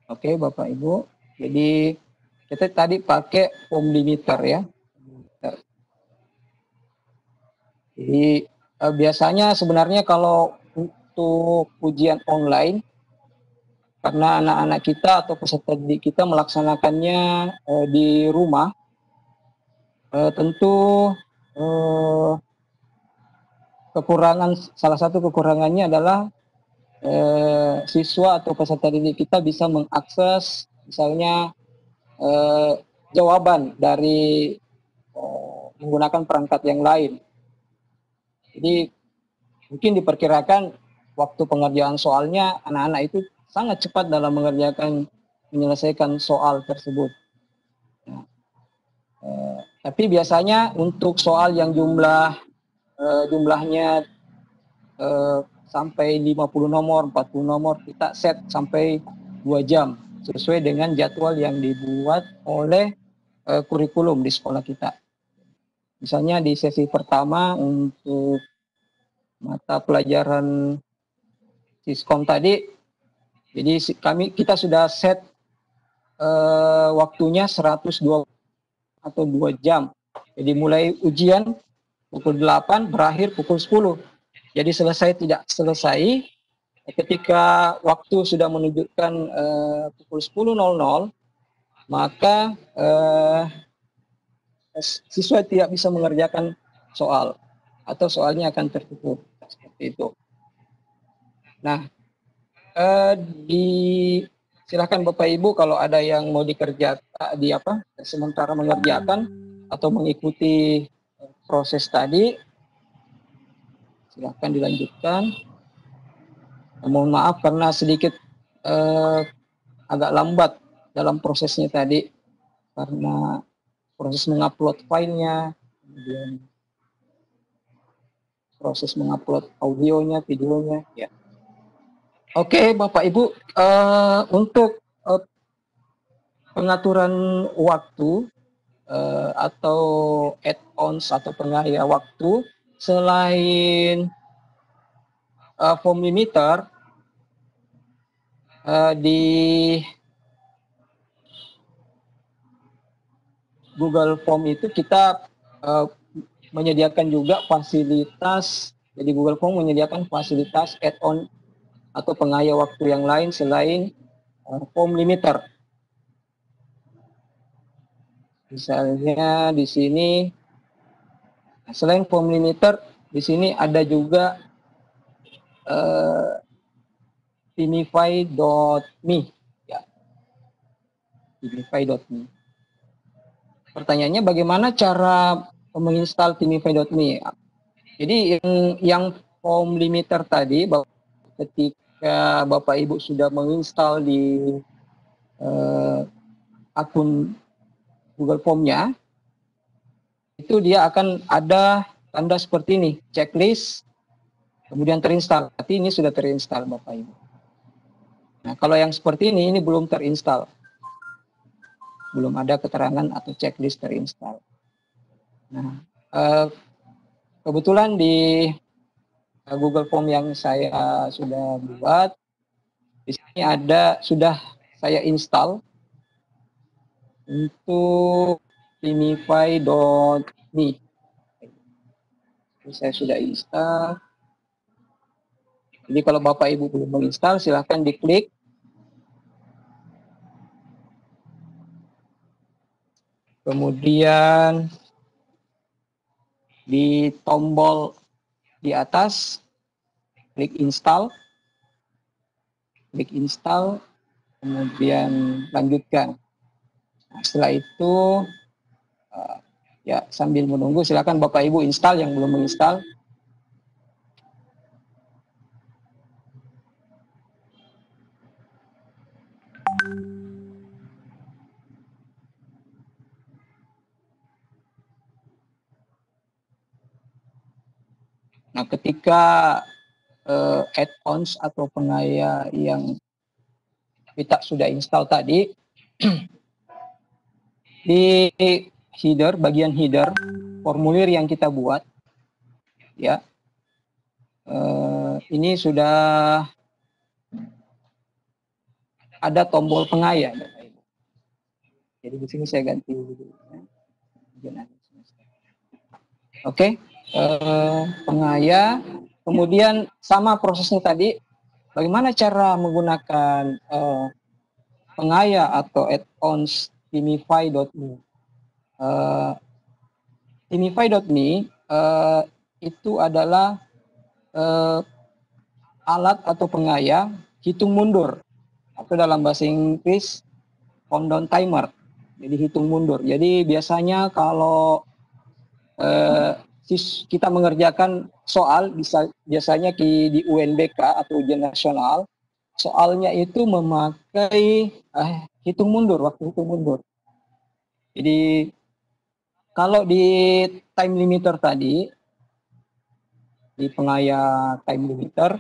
Oke, Bapak Ibu. Jadi kita tadi pakai form limiter, ya. Jadi biasanya sebenarnya kalau untuk ujian online, karena anak-anak kita atau peserta didik kita melaksanakannya di rumah, tentu salah satu kekurangannya adalah siswa atau peserta didik kita bisa mengakses misalnya jawaban dari menggunakan perangkat yang lain. Jadi mungkin diperkirakan waktu pengerjaan soalnya anak-anak itu sangat cepat dalam menyelesaikan soal tersebut. Nah, tapi biasanya untuk soal yang jumlahnya sampai 50 nomor, 40 nomor, kita set sampai 2 jam sesuai dengan jadwal yang dibuat oleh kurikulum di sekolah kita. Misalnya di sesi pertama untuk mata pelajaran Siskom tadi, jadi kita sudah set waktunya 120 atau 2 jam. Jadi mulai ujian pukul 8, berakhir pukul 10. Jadi selesai tidak selesai, ketika waktu sudah menunjukkan pukul 10.00, maka siswa tidak bisa mengerjakan soal atau soalnya akan tertutup seperti itu. Nah, silakan Bapak Ibu kalau ada yang mau dikerjakan sementara mengerjakan atau mengikuti proses tadi, silakan dilanjutkan. Mohon maaf karena sedikit agak lambat dalam prosesnya tadi karena proses mengupload filenya, kemudian proses mengupload audionya, videonya, ya. Oke, Bapak Ibu, untuk pengaturan waktu atau add-ons atau pengaya waktu selain form limiter di Google Form itu kita menyediakan juga fasilitas. Jadi Google Form menyediakan fasilitas add-on atau pengaya waktu yang lain selain form limiter. Misalnya di sini selain form limiter, di sini ada juga Timify.me, ya. Timify.me. Pertanyaannya bagaimana cara menginstal Timify.me? Jadi yang form limiter tadi, ketika Bapak Ibu sudah menginstal di akun Google Form-nya, itu dia akan ada tanda seperti ini, checklist, kemudian terinstall. Berarti ini sudah terinstall Bapak Ibu. Nah, kalau yang seperti ini belum terinstall. Belum ada keterangan atau checklist terinstall. Nah, kebetulan di Google Form yang saya sudah buat, di sini sudah saya install untuk Timify.me. Saya sudah install. Jadi kalau Bapak Ibu belum menginstal, silahkan diklik. Kemudian di tombol di atas, klik install. Klik install, kemudian lanjutkan. Nah, setelah itu, ya sambil menunggu, silakan Bapak Ibu install yang belum menginstal. Nah, ketika add-ons atau pengaya yang kita sudah install tadi, di header, bagian header, formulir yang kita buat, ya, ini sudah ada tombol pengaya, Bapak Ibu. Jadi di sini saya ganti dulu. Oke, pengaya, kemudian sama prosesnya tadi, bagaimana cara menggunakan pengaya atau add-ons Timify.me. Timify.me itu adalah alat atau pengaya hitung mundur, atau dalam bahasa Inggris countdown timer. Jadi hitung mundur. Jadi biasanya kalau kita mengerjakan soal, biasanya di UNBK atau ujian nasional, soalnya itu memakai hitung mundur, waktu hitung mundur. Jadi kalau di time limiter tadi, di pengaya time limiter,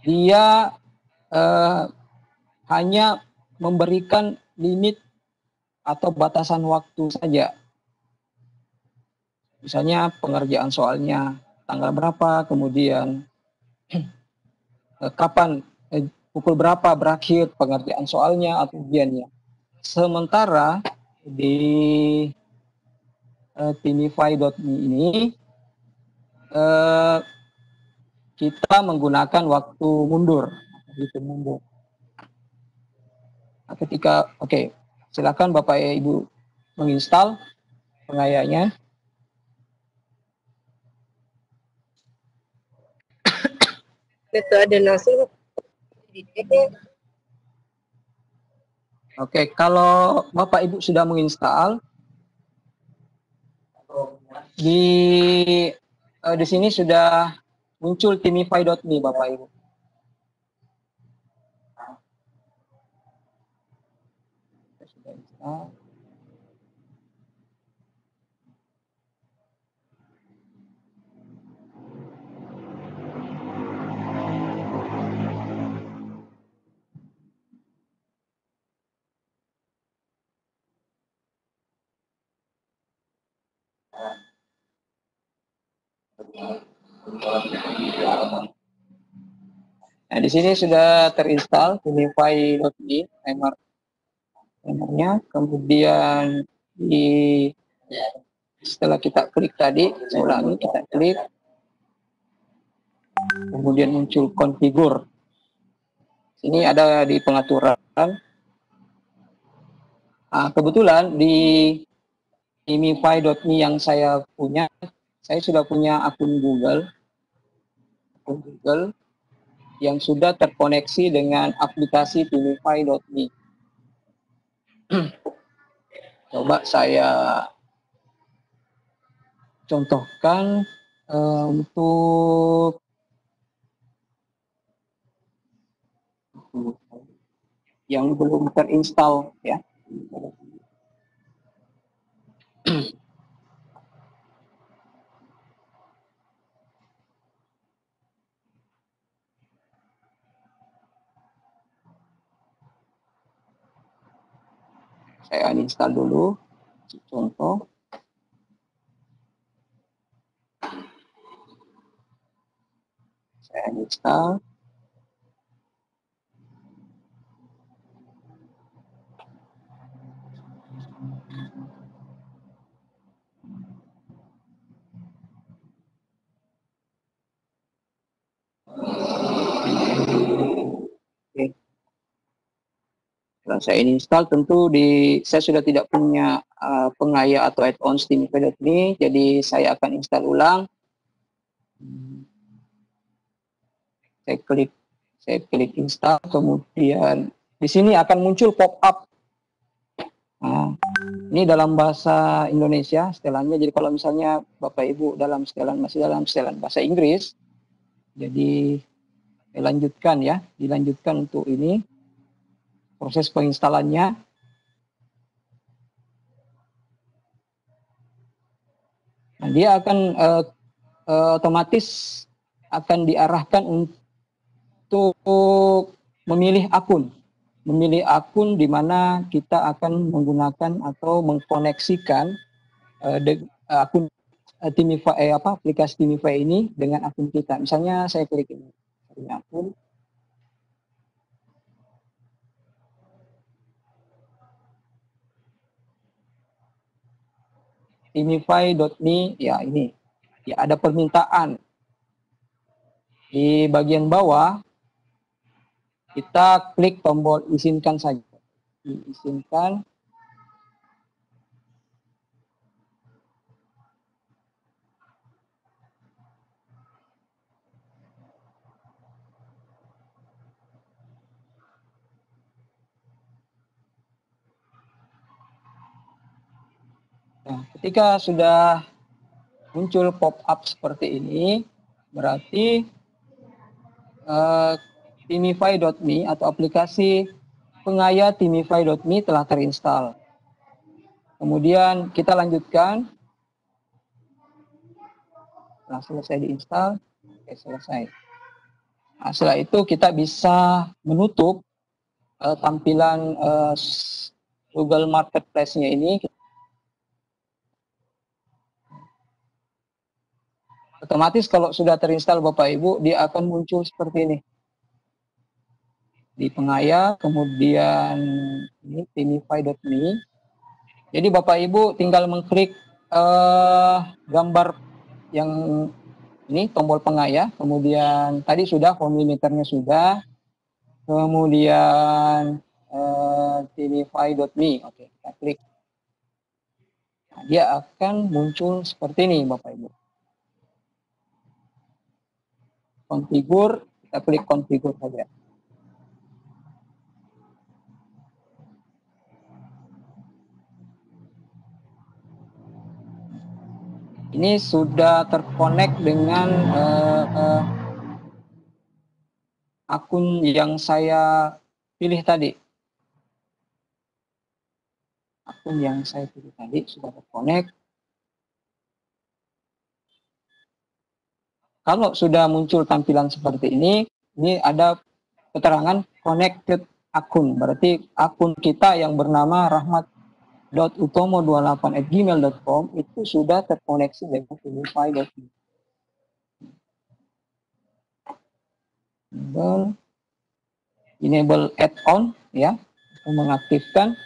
dia hanya memberikan limit atau batasan waktu saja. Misalnya pengerjaan soalnya tanggal berapa, kemudian kapan, pukul berapa berakhir pengerjaan soalnya atau ujiannya. Sementara di Timify.me ini kita menggunakan waktu mundur, hitung mundur. Nah, ketika silakan Bapak Ibu menginstal. pengayanya. Metode langsung. Oke, kalau Bapak Ibu sudah menginstal, di sini sudah muncul timify.me Bapak Ibu. Sudah install. Nah, di sini sudah terinstall timify.me timernya. Kemudian setelah kita klik tadi, saya ulangi, kita klik, kemudian muncul configure. Ini ada di pengaturan. Nah, kebetulan di timify.me yang saya punya, saya sudah punya akun Google yang sudah terkoneksi dengan aplikasi timify.me. Coba saya contohkan untuk yang belum terinstall ya. Saya uninstall dulu, contoh. Saya uninstall. Oke. Setelah saya install, tentu saya sudah tidak punya pengaya atau add-ons timify.me, jadi saya akan install ulang. Saya klik install, kemudian di sini akan muncul pop-up. Nah, ini dalam bahasa Indonesia setelannya. Jadi kalau misalnya Bapak Ibu masih dalam setelan bahasa Inggris, jadi dilanjutkan untuk ini proses penginstalannya. Nah, dia akan otomatis akan diarahkan untuk memilih akun di mana kita akan menggunakan atau mengkoneksikan akun aplikasi Timify ini dengan akun kita. Misalnya saya klik ini, akun. Timify.me, ya ini, ya ada permintaan di bagian bawah. Kita klik tombol izinkan saja, izinkan. Nah, ketika sudah muncul pop-up seperti ini, berarti timify.me atau aplikasi pengaya timify.me telah terinstall. Kemudian kita lanjutkan. Nah, selesai diinstal, oke, selesai. Nah, setelah itu kita bisa menutup tampilan Google Marketplace-nya ini. Otomatis kalau sudah terinstall Bapak Ibu, dia akan muncul seperti ini. Di pengaya, kemudian ini timify.me. Jadi Bapak Ibu tinggal mengklik gambar yang ini, tombol pengaya, kemudian tadi sudah home limiternya sudah, kemudian timify.me. Oke, kita klik. Dia akan muncul seperti ini Bapak Ibu. Konfigur, kita klik konfigur saja. Ini sudah terkonek dengan akun yang saya pilih tadi. Akun yang saya pilih tadi sudah terkonek. Kalau sudah muncul tampilan seperti ini ada keterangan connected akun. Berarti akun kita yang bernama rahmat.utomo28@gmail.com itu sudah terkoneksi dengan Purify.me. Enable add-on ya, mengaktifkan.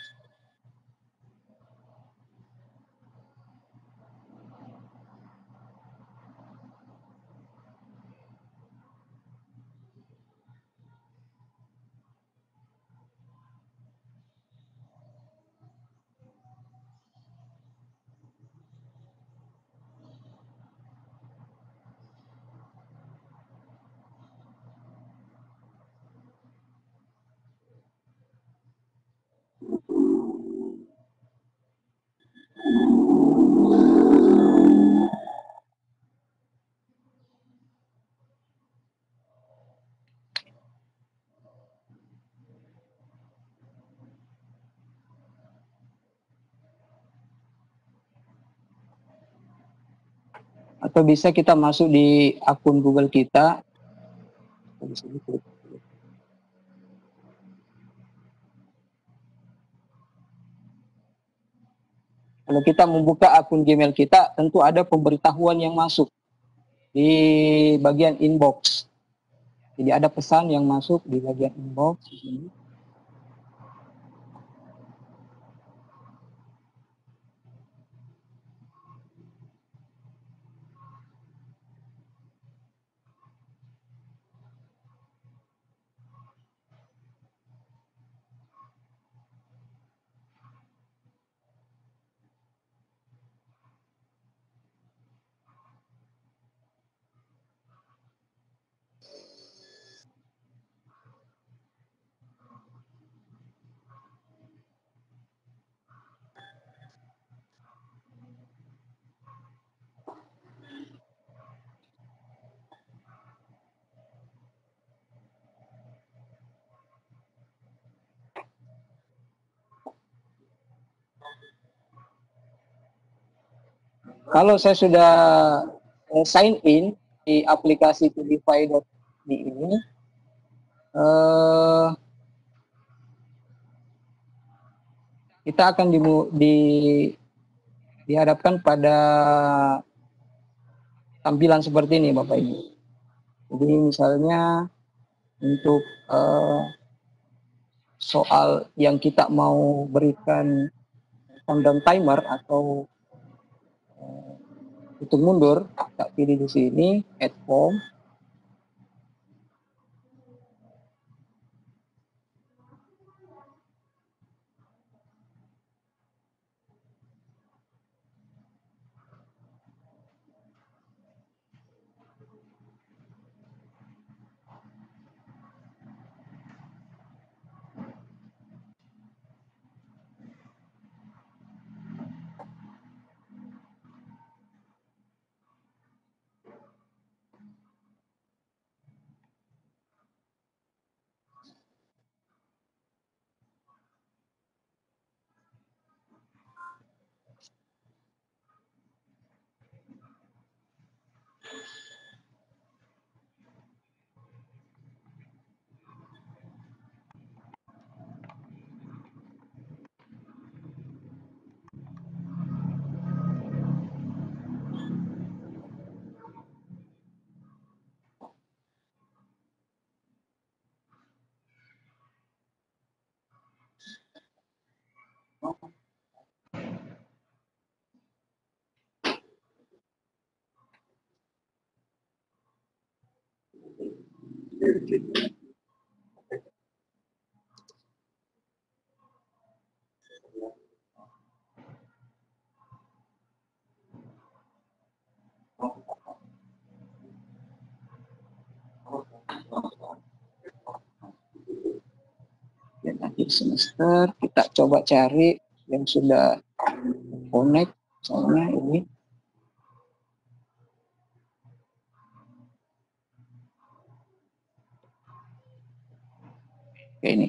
Atau bisa kita masuk di akun Google kita. Kalau kita membuka akun Gmail kita, tentu ada pemberitahuan yang masuk di bagian inbox. Jadi ada pesan yang masuk di bagian inbox di sini. Kalau saya sudah sign in di aplikasi Purify.me ini, kita akan dihadapkan pada tampilan seperti ini Bapak Ibu. Jadi misalnya untuk soal yang kita mau berikan countdown timer atau hitung mundur, kita pilih di sini add form. semester. Kita coba cari yang sudah connect, misalnya ini. Oke, ini.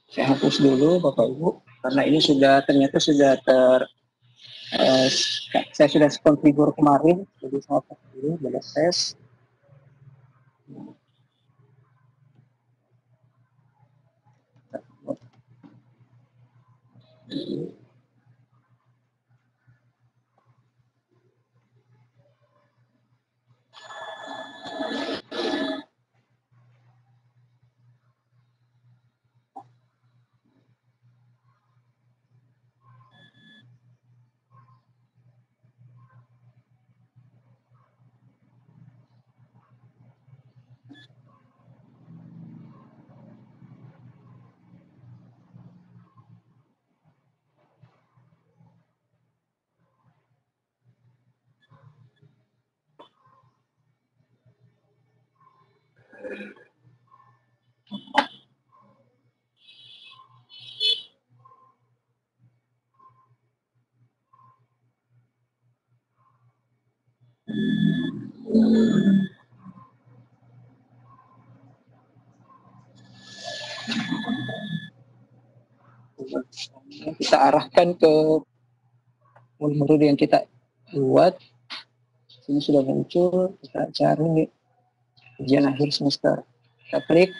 Saya hapus dulu Bapak Ibu karena ini ternyata sudah saya sudah konfigur kemarin, jadi saya hapus dulu beres tes. Kita arahkan ke modul yang kita buat. Sini sudah muncul, kita cari ujian akhir semester. Kita klik.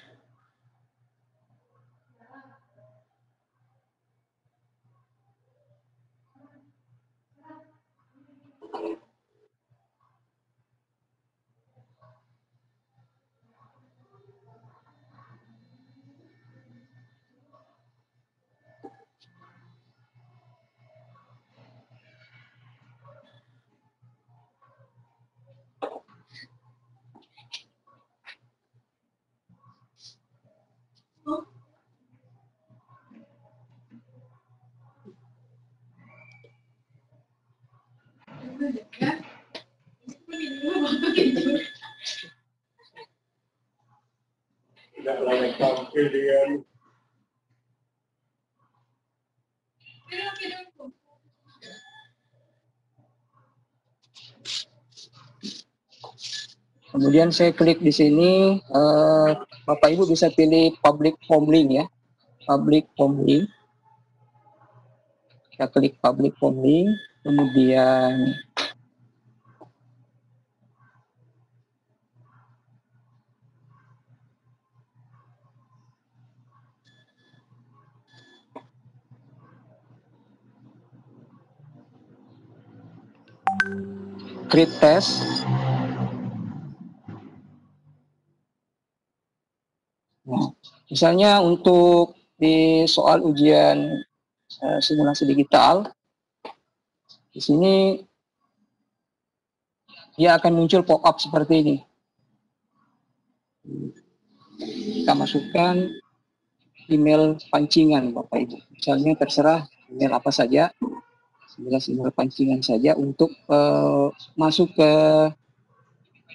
Kemudian saya klik di sini, Bapak Ibu bisa pilih public home link ya, public home link. Kita klik public home link, kemudian create test. Nah, misalnya untuk di soal ujian simulasi digital, di sini dia akan muncul pop-up seperti ini. Kita masukkan email pancingan Bapak Ibu. Misalnya terserah email apa saja, 11 email pancingan saja untuk masuk ke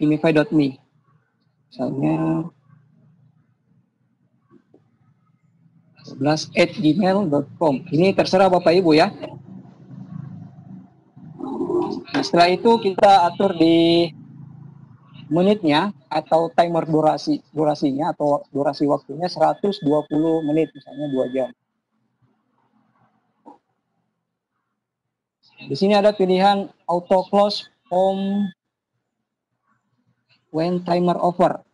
imify.me. Misalnya 11@gmail.com. Ini terserah Bapak Ibu ya. Nah, setelah itu kita atur di menitnya atau timer durasinya atau durasi waktunya 120 menit, misalnya 2 jam. Di sini ada pilihan auto close home when timer over.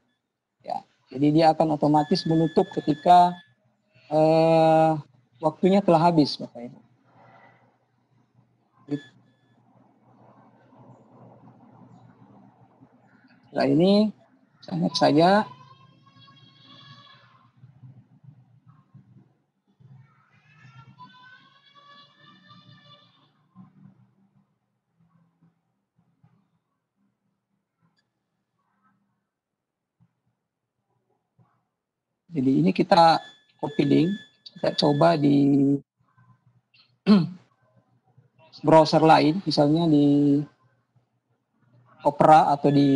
Ya, jadi dia akan otomatis menutup ketika waktunya telah habis, Bapak Ibu. Setelah ini sangat saja jadi ini kita copy link, kita coba di browser lain, misalnya di Opera atau di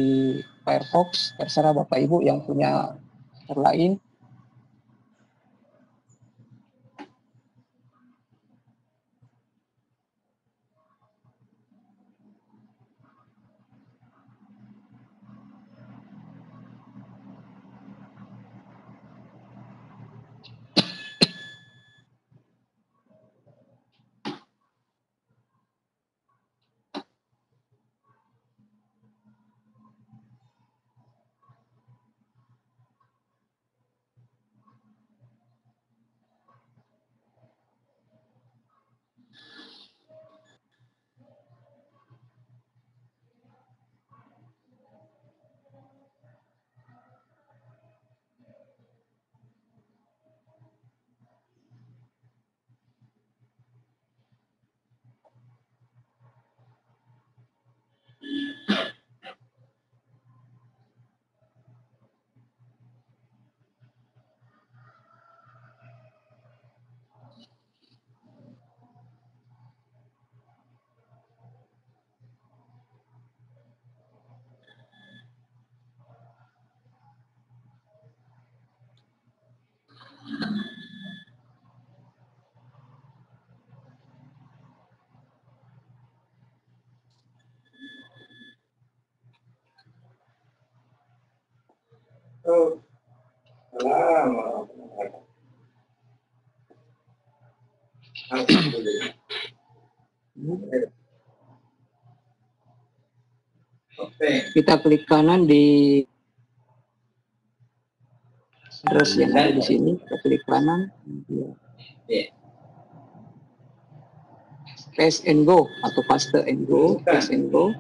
Firefox, terserah Bapak Ibu yang punya browser lain. Kita klik kanan di address yang ada di sini, kita klik kanan, paste and go atau paste and go, paste and go.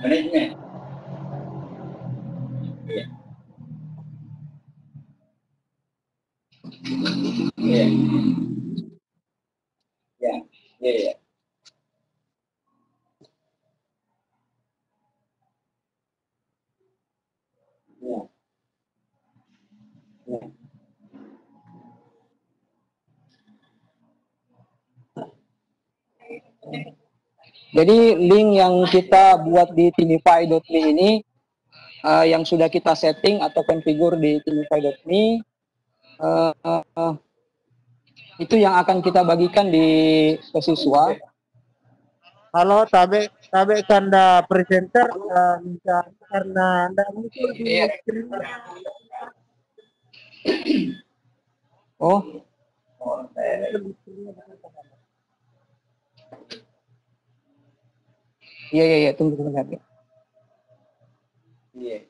Jadi link yang kita buat di timify.me ini yang sudah kita setting atau configure di timify.me itu yang akan kita bagikan di siswa. Halo, tabe kanda presenter minta karena Anda muncul di screen. Oh. Iya, tunggu sebentar. Iya.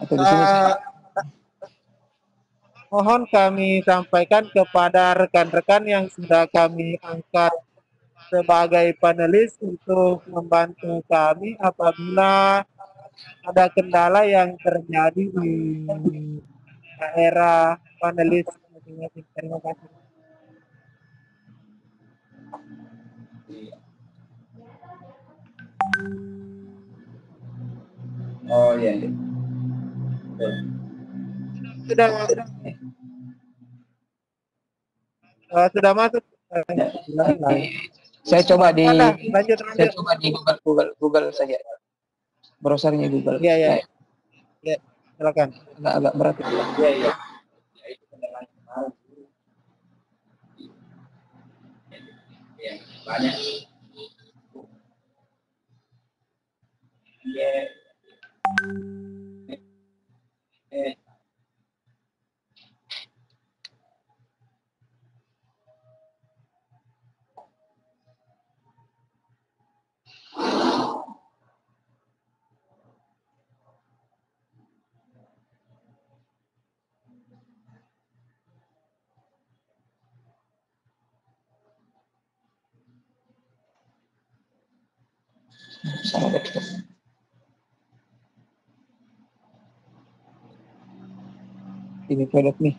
Atau di sini Mohon kami sampaikan kepada rekan-rekan yang sudah kami angkat sebagai panelis untuk membantu kami apabila ada kendala yang terjadi di daerah panelis masing-masing. Terima kasih. Oh iya. Sudah masuk. Saya coba di lanjut. Saya coba di Google saja. Browsernya Google. Iya. Ya, silakan. Agak berat. Iya. banyak. Ini produk nih.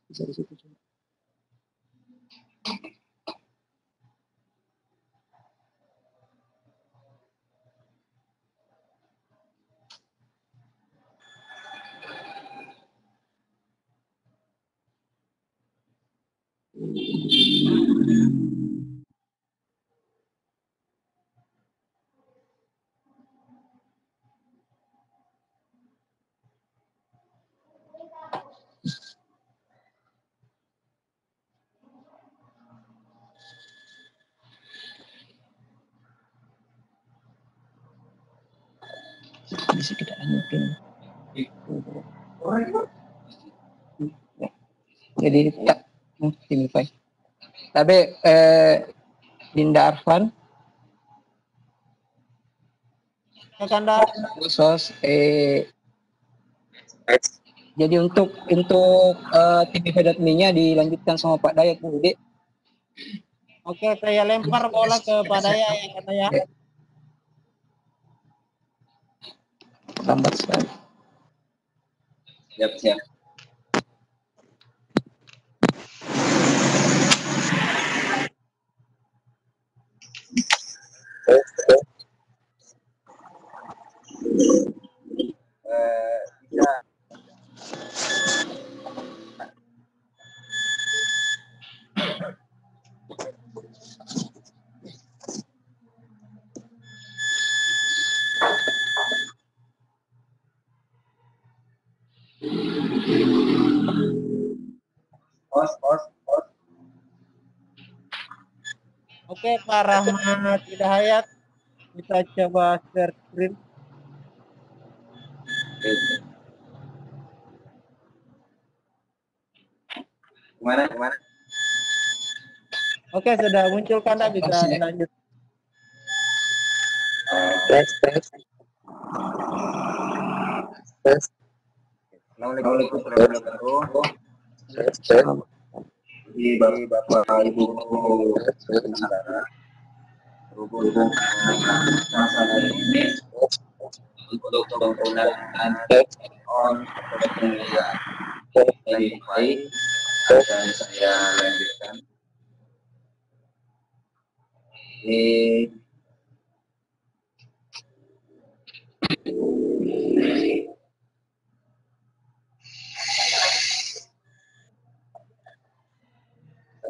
Bisa di situ. Bisa kita lanjutin. Jadi tak simplify. Tapi Dinda Arfan Kanda. khusus jadi untuk TVP.me-nya dilanjutkan sama Pak Dayat Bu Udi. Oke, saya lempar bola ke Pak Daya ya katanya. Lambat sekali. Siap. Bisa. Pos. Oke, Pak Rahmat Hidayat, kita coba share screen. Gimana? Oke, sudah muncul Kanda, bisa lanjut. Tes. Assalamualaikum warahmatullahi wabarakatuh. Tes. Di Bapak Ibu saudara berhubung masalah ini untuk penggunaan on atau penggunaan Wi-Fi akan saya lanjutkan.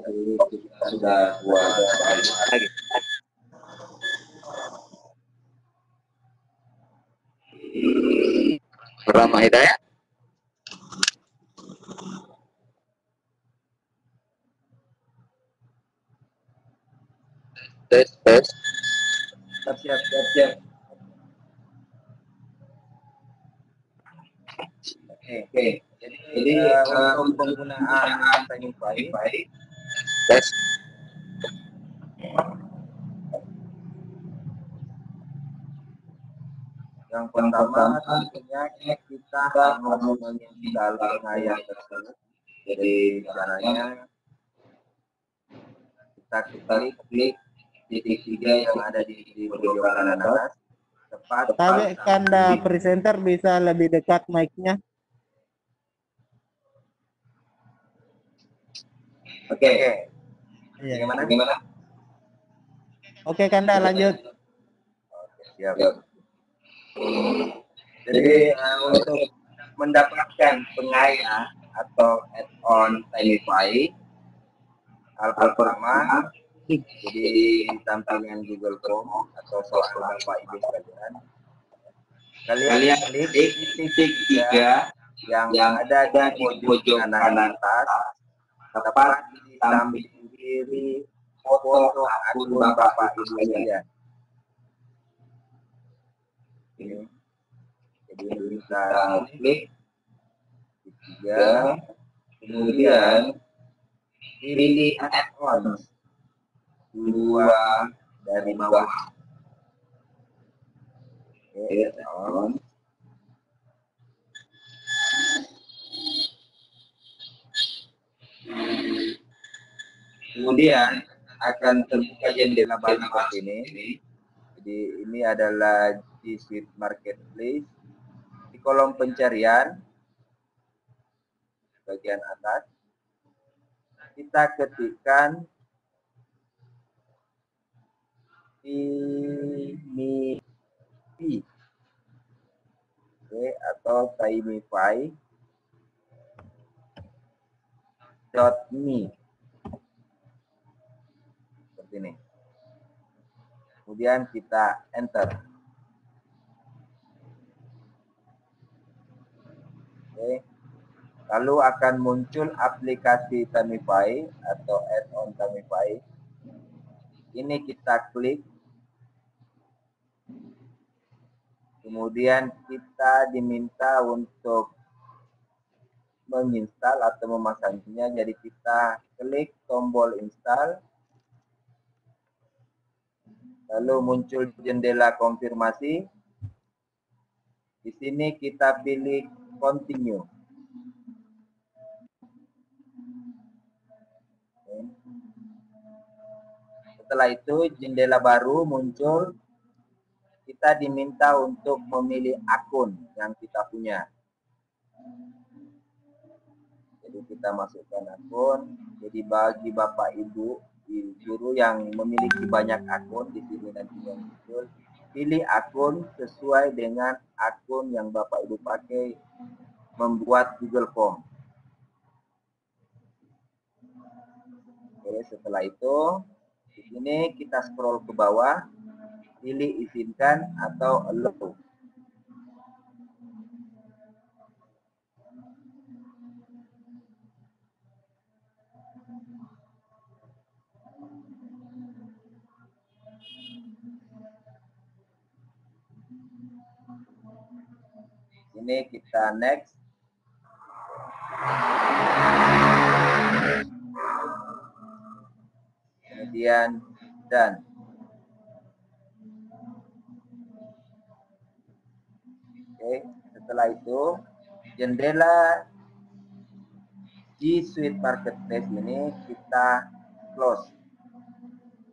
Kita sudah buat lagi. Rahmat Hidayat. Tes. Siap. Oke. Jadi untuk penggunaan Wi-Fi Tes. yang pertama tentunya kita harus menginstal pengayaan tersebut. Jadi caranya kita klik titik 3 yang ada di pojok kanan atas. Tapi Kanda presenter bisa lebih dekat mic-nya. Oke. Iya. Gimana? Oke, Kanda lanjut. Siap. Jadi untuk mendapatkan pengaya atau add-on Wi-Fi, hal pertama, jadi di tampilan Google Chrome atau soal Bapak Ibu sekalian, kalian klik titik 3 yang ada di pojok kanan atas, tepat di samping foto akun Bapak Ibu sekalian. Ini. Jadi kita klik ketiga, kemudian pilih add-on dua dari bawah. Oke, add-on. Kemudian akan terbuka jendela baru seperti ini. Jadi ini adalah G Suite Marketplace. Di kolom pencarian bagian atas kita ketikkan Timify, atau Timify.me seperti ini. Kemudian kita enter. Oke. Lalu akan muncul aplikasi Timify atau add-on Timify. Ini kita klik. Kemudian kita diminta untuk menginstal atau memasangnya. Jadi kita klik tombol install. Lalu muncul jendela konfirmasi. Di sini kita pilih continue. Setelah itu jendela baru muncul. Kita diminta untuk memilih akun yang kita punya. Jadi kita masukkan akun. Jadi bagi Bapak Ibu guru yang memiliki banyak akun, di sini nanti yang muncul, pilih akun sesuai dengan akun yang Bapak Ibu pakai membuat Google Form. Oke, setelah itu di sini kita scroll ke bawah. Pilih izinkan atau allow. Ini kita next. Kemudian done. Oke, setelah itu jendela G Suite Marketplace ini kita close,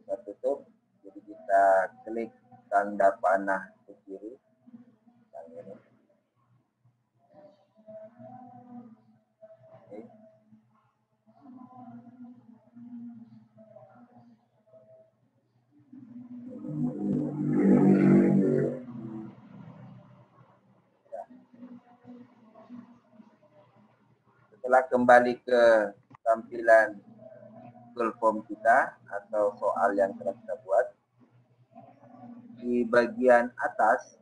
kita tutup. Jadi kita klik tanda panah ke kiri, yang ini. Oke. Setelah kembali ke tampilan Google Form kita atau soal yang telah kita buat, di bagian atas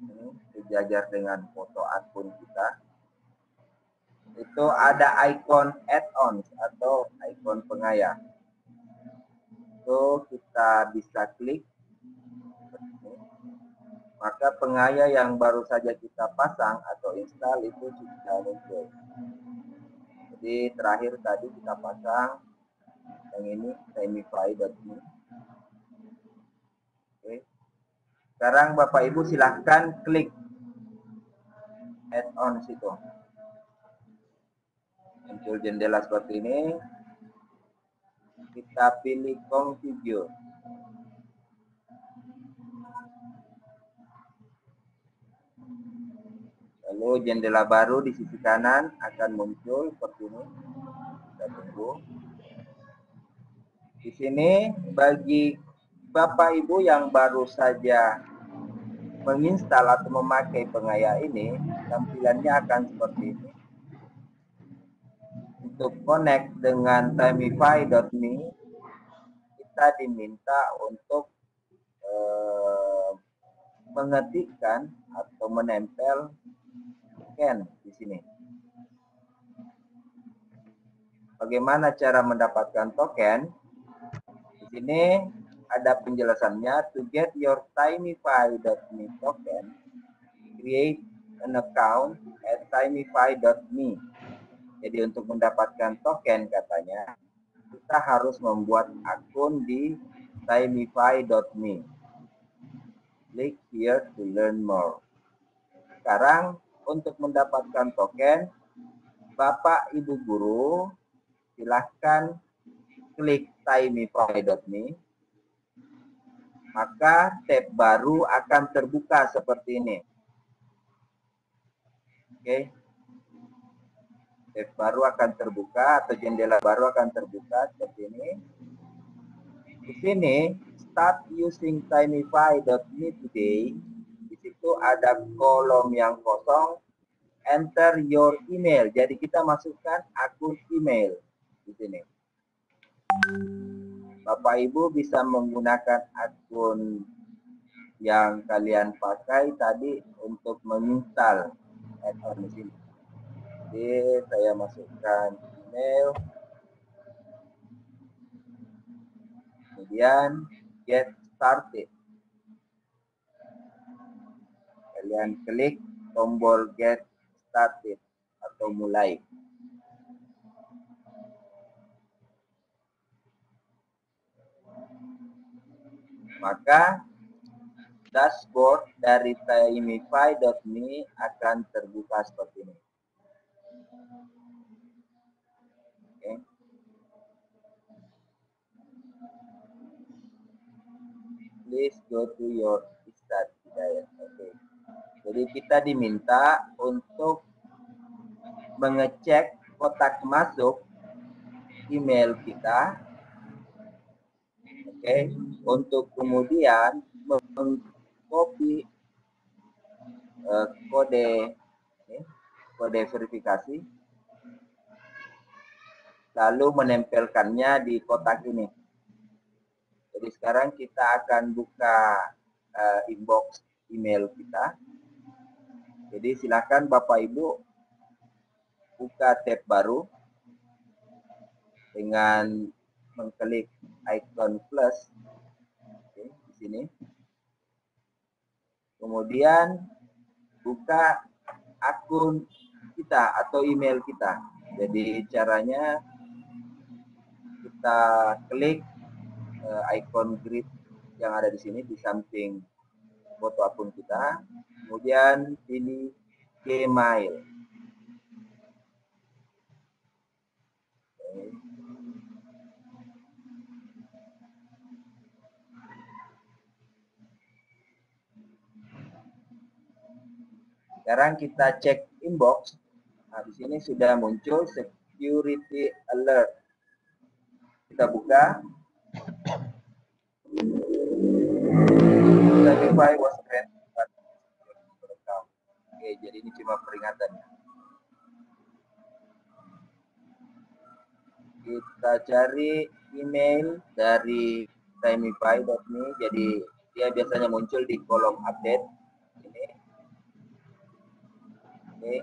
ini sejajar dengan foto akun kita, itu ada ikon add-ons atau ikon pengaya. Itu kita bisa klik. Maka pengaya yang baru saja kita pasang atau install itu sudah muncul. Jadi terakhir tadi kita pasang yang ini Timify.me. Oke. Sekarang Bapak Ibu silahkan klik add-on situ. Muncul jendela seperti ini. Kita pilih configure. Lalu jendela baru di sisi kanan akan muncul seperti ini. Kita tunggu. Di sini bagi Bapak Ibu yang baru saja menginstal atau memakai pengaya ini, tampilannya akan seperti ini. Untuk connect dengan Timify.me, kita diminta untuk mengetikkan atau menempel scan di sini. bagaimana cara mendapatkan token. Di sini ada penjelasannya. To get your tinyfi.me token, create an account at tinyfi.me. Jadi untuk mendapatkan token katanya, kita harus membuat akun di tinyfi.me. Click here to learn more. Sekarang untuk mendapatkan token, Bapak Ibu Guru silahkan klik tinyfi.me. Maka tab baru akan terbuka seperti ini. Oke. Tab baru akan terbuka atau jendela baru akan terbuka seperti ini. Di sini start using tinyfi.me today. Di situ ada kolom yang kosong. Enter your email. Jadi kita masukkan akun email di sini. Bapak Ibu bisa menggunakan akun yang kalian pakai tadi untuk menginstal add-on di sini. Jadi saya masukkan email. Kemudian get started. Kalian klik tombol get started atau mulai. Maka dashboard dari tinyfi.me akan terbuka seperti ini. Oke. Please go to your start Hidayat. Oke. Jadi kita diminta untuk mengecek kotak masuk email kita. Oke, untuk kemudian mengcopy kode verifikasi, lalu menempelkannya di kotak ini. Jadi sekarang kita akan buka inbox email kita. Jadi silakan Bapak Ibu buka tab baru dengan mengklik icon plus. Oke, di sini. Kemudian buka akun kita atau email kita. Jadi caranya kita klik icon grid yang ada di sini di samping foto akun kita. Kemudian pilih Gmail. Oke. Sekarang kita cek inbox. Nah, di sini sudah muncul security alert. Kita buka. Tinyfi was created. Oke, jadi ini cuma peringatan. Kita cari email dari tinyfi.me. Jadi dia biasanya muncul di kolom update. Ini. Oke,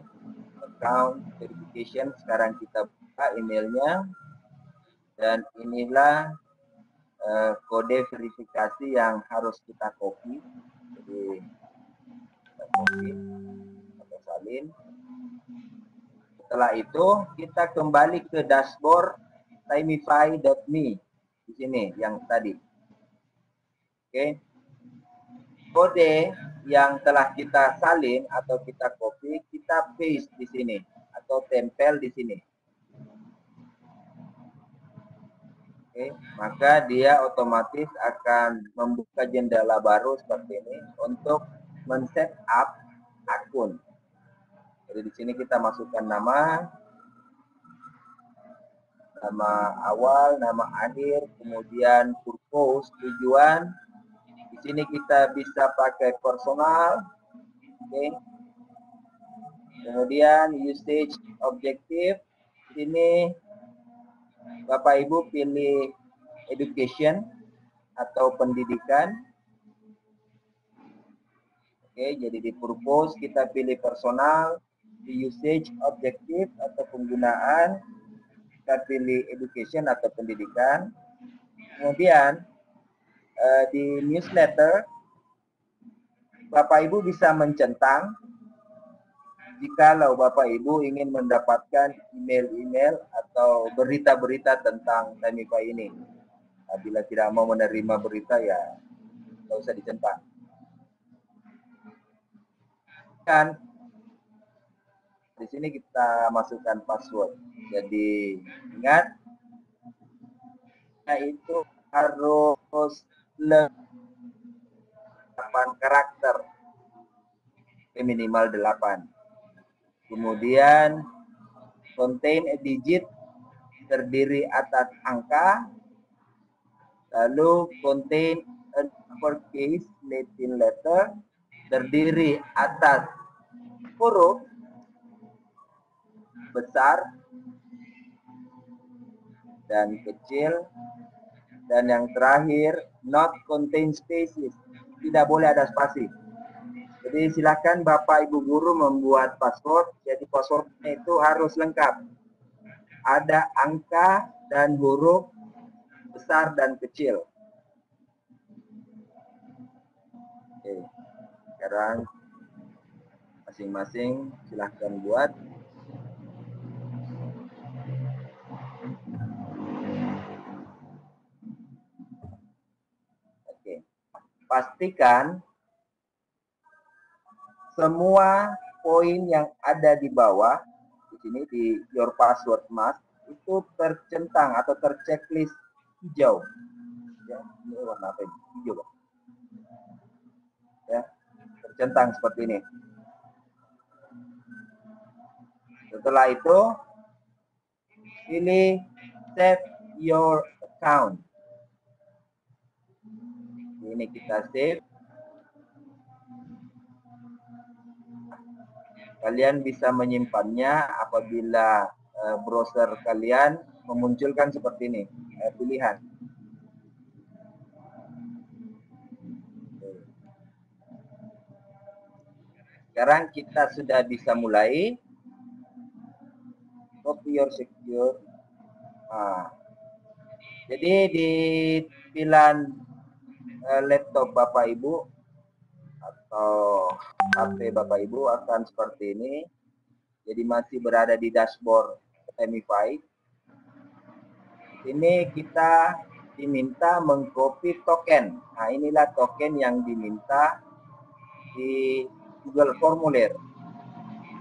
account verification. Sekarang kita buka emailnya. Dan inilah kode verifikasi yang harus kita copy. Jadi kita copy atau salin. Setelah itu kita kembali ke dashboard tinyfi.me di sini yang tadi. Oke. Kode yang telah kita salin atau kita copy, kita paste di sini atau tempel di sini. Oke, maka dia otomatis akan membuka jendela baru seperti ini untuk men-set up akun. Jadi di sini kita masukkan nama awal, nama akhir, kemudian purpose, tujuan. Di sini kita bisa pakai personal. Oke. Kemudian usage objektif. Di sini Bapak Ibu pilih education atau pendidikan. Oke, jadi di purpose kita pilih personal, di usage objektif atau penggunaan, kita pilih education atau pendidikan. Kemudian di newsletter, Bapak Ibu bisa mencentang jikalau Bapak Ibu ingin mendapatkan email-email atau berita-berita tentang Timify ini. Bila tidak mau menerima berita, ya nggak usah dicentang. Dan di sini kita masukkan password. Jadi ingat, itu harus 8 karakter, minimal 8. Kemudian contain a digit, terdiri atas angka, lalu contain a uppercase Latin letter, terdiri atas huruf besar dan kecil, dan yang terakhir not contain spaces, tidak boleh ada spasi. Jadi silakan Bapak Ibu guru membuat password. Jadi passwordnya itu harus lengkap, ada angka dan huruf besar dan kecil. Oke, sekarang masing-masing silahkan buat. Oke, pastikan semua poin yang ada di bawah di sini di your password mask itu tercentang atau terchecklist hijau. Ya, ini warna apa ini? Hijau, Pak. Ya, tercentang seperti ini. Setelah itu pilih save your account. Ini kita save. Kalian bisa menyimpannya apabila browser kalian memunculkan seperti ini pilihan. Sekarang kita sudah bisa mulai. Copy your secure. Jadi di pilihan laptop Bapak Ibu atau HP Bapak Ibu akan seperti ini. Jadi masih berada di dashboard Timify. Ini kita diminta mengcopy token. Nah, inilah token yang diminta di Google Formulir.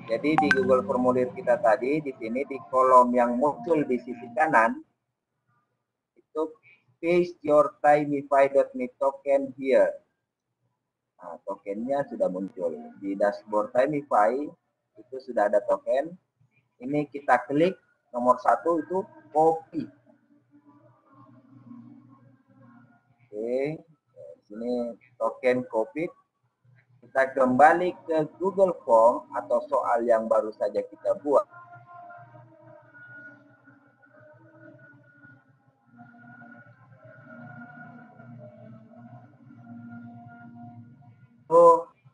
Jadi di Google Formulir kita tadi, di sini di kolom yang muncul di sisi kanan, itu paste your timify.me token here. Nah, tokennya sudah muncul di dashboard Timify, itu sudah ada token. Ini kita klik nomor 1 itu copy. Oke, di sini token copy. Kita kembali ke Google Form atau soal yang baru saja kita buat.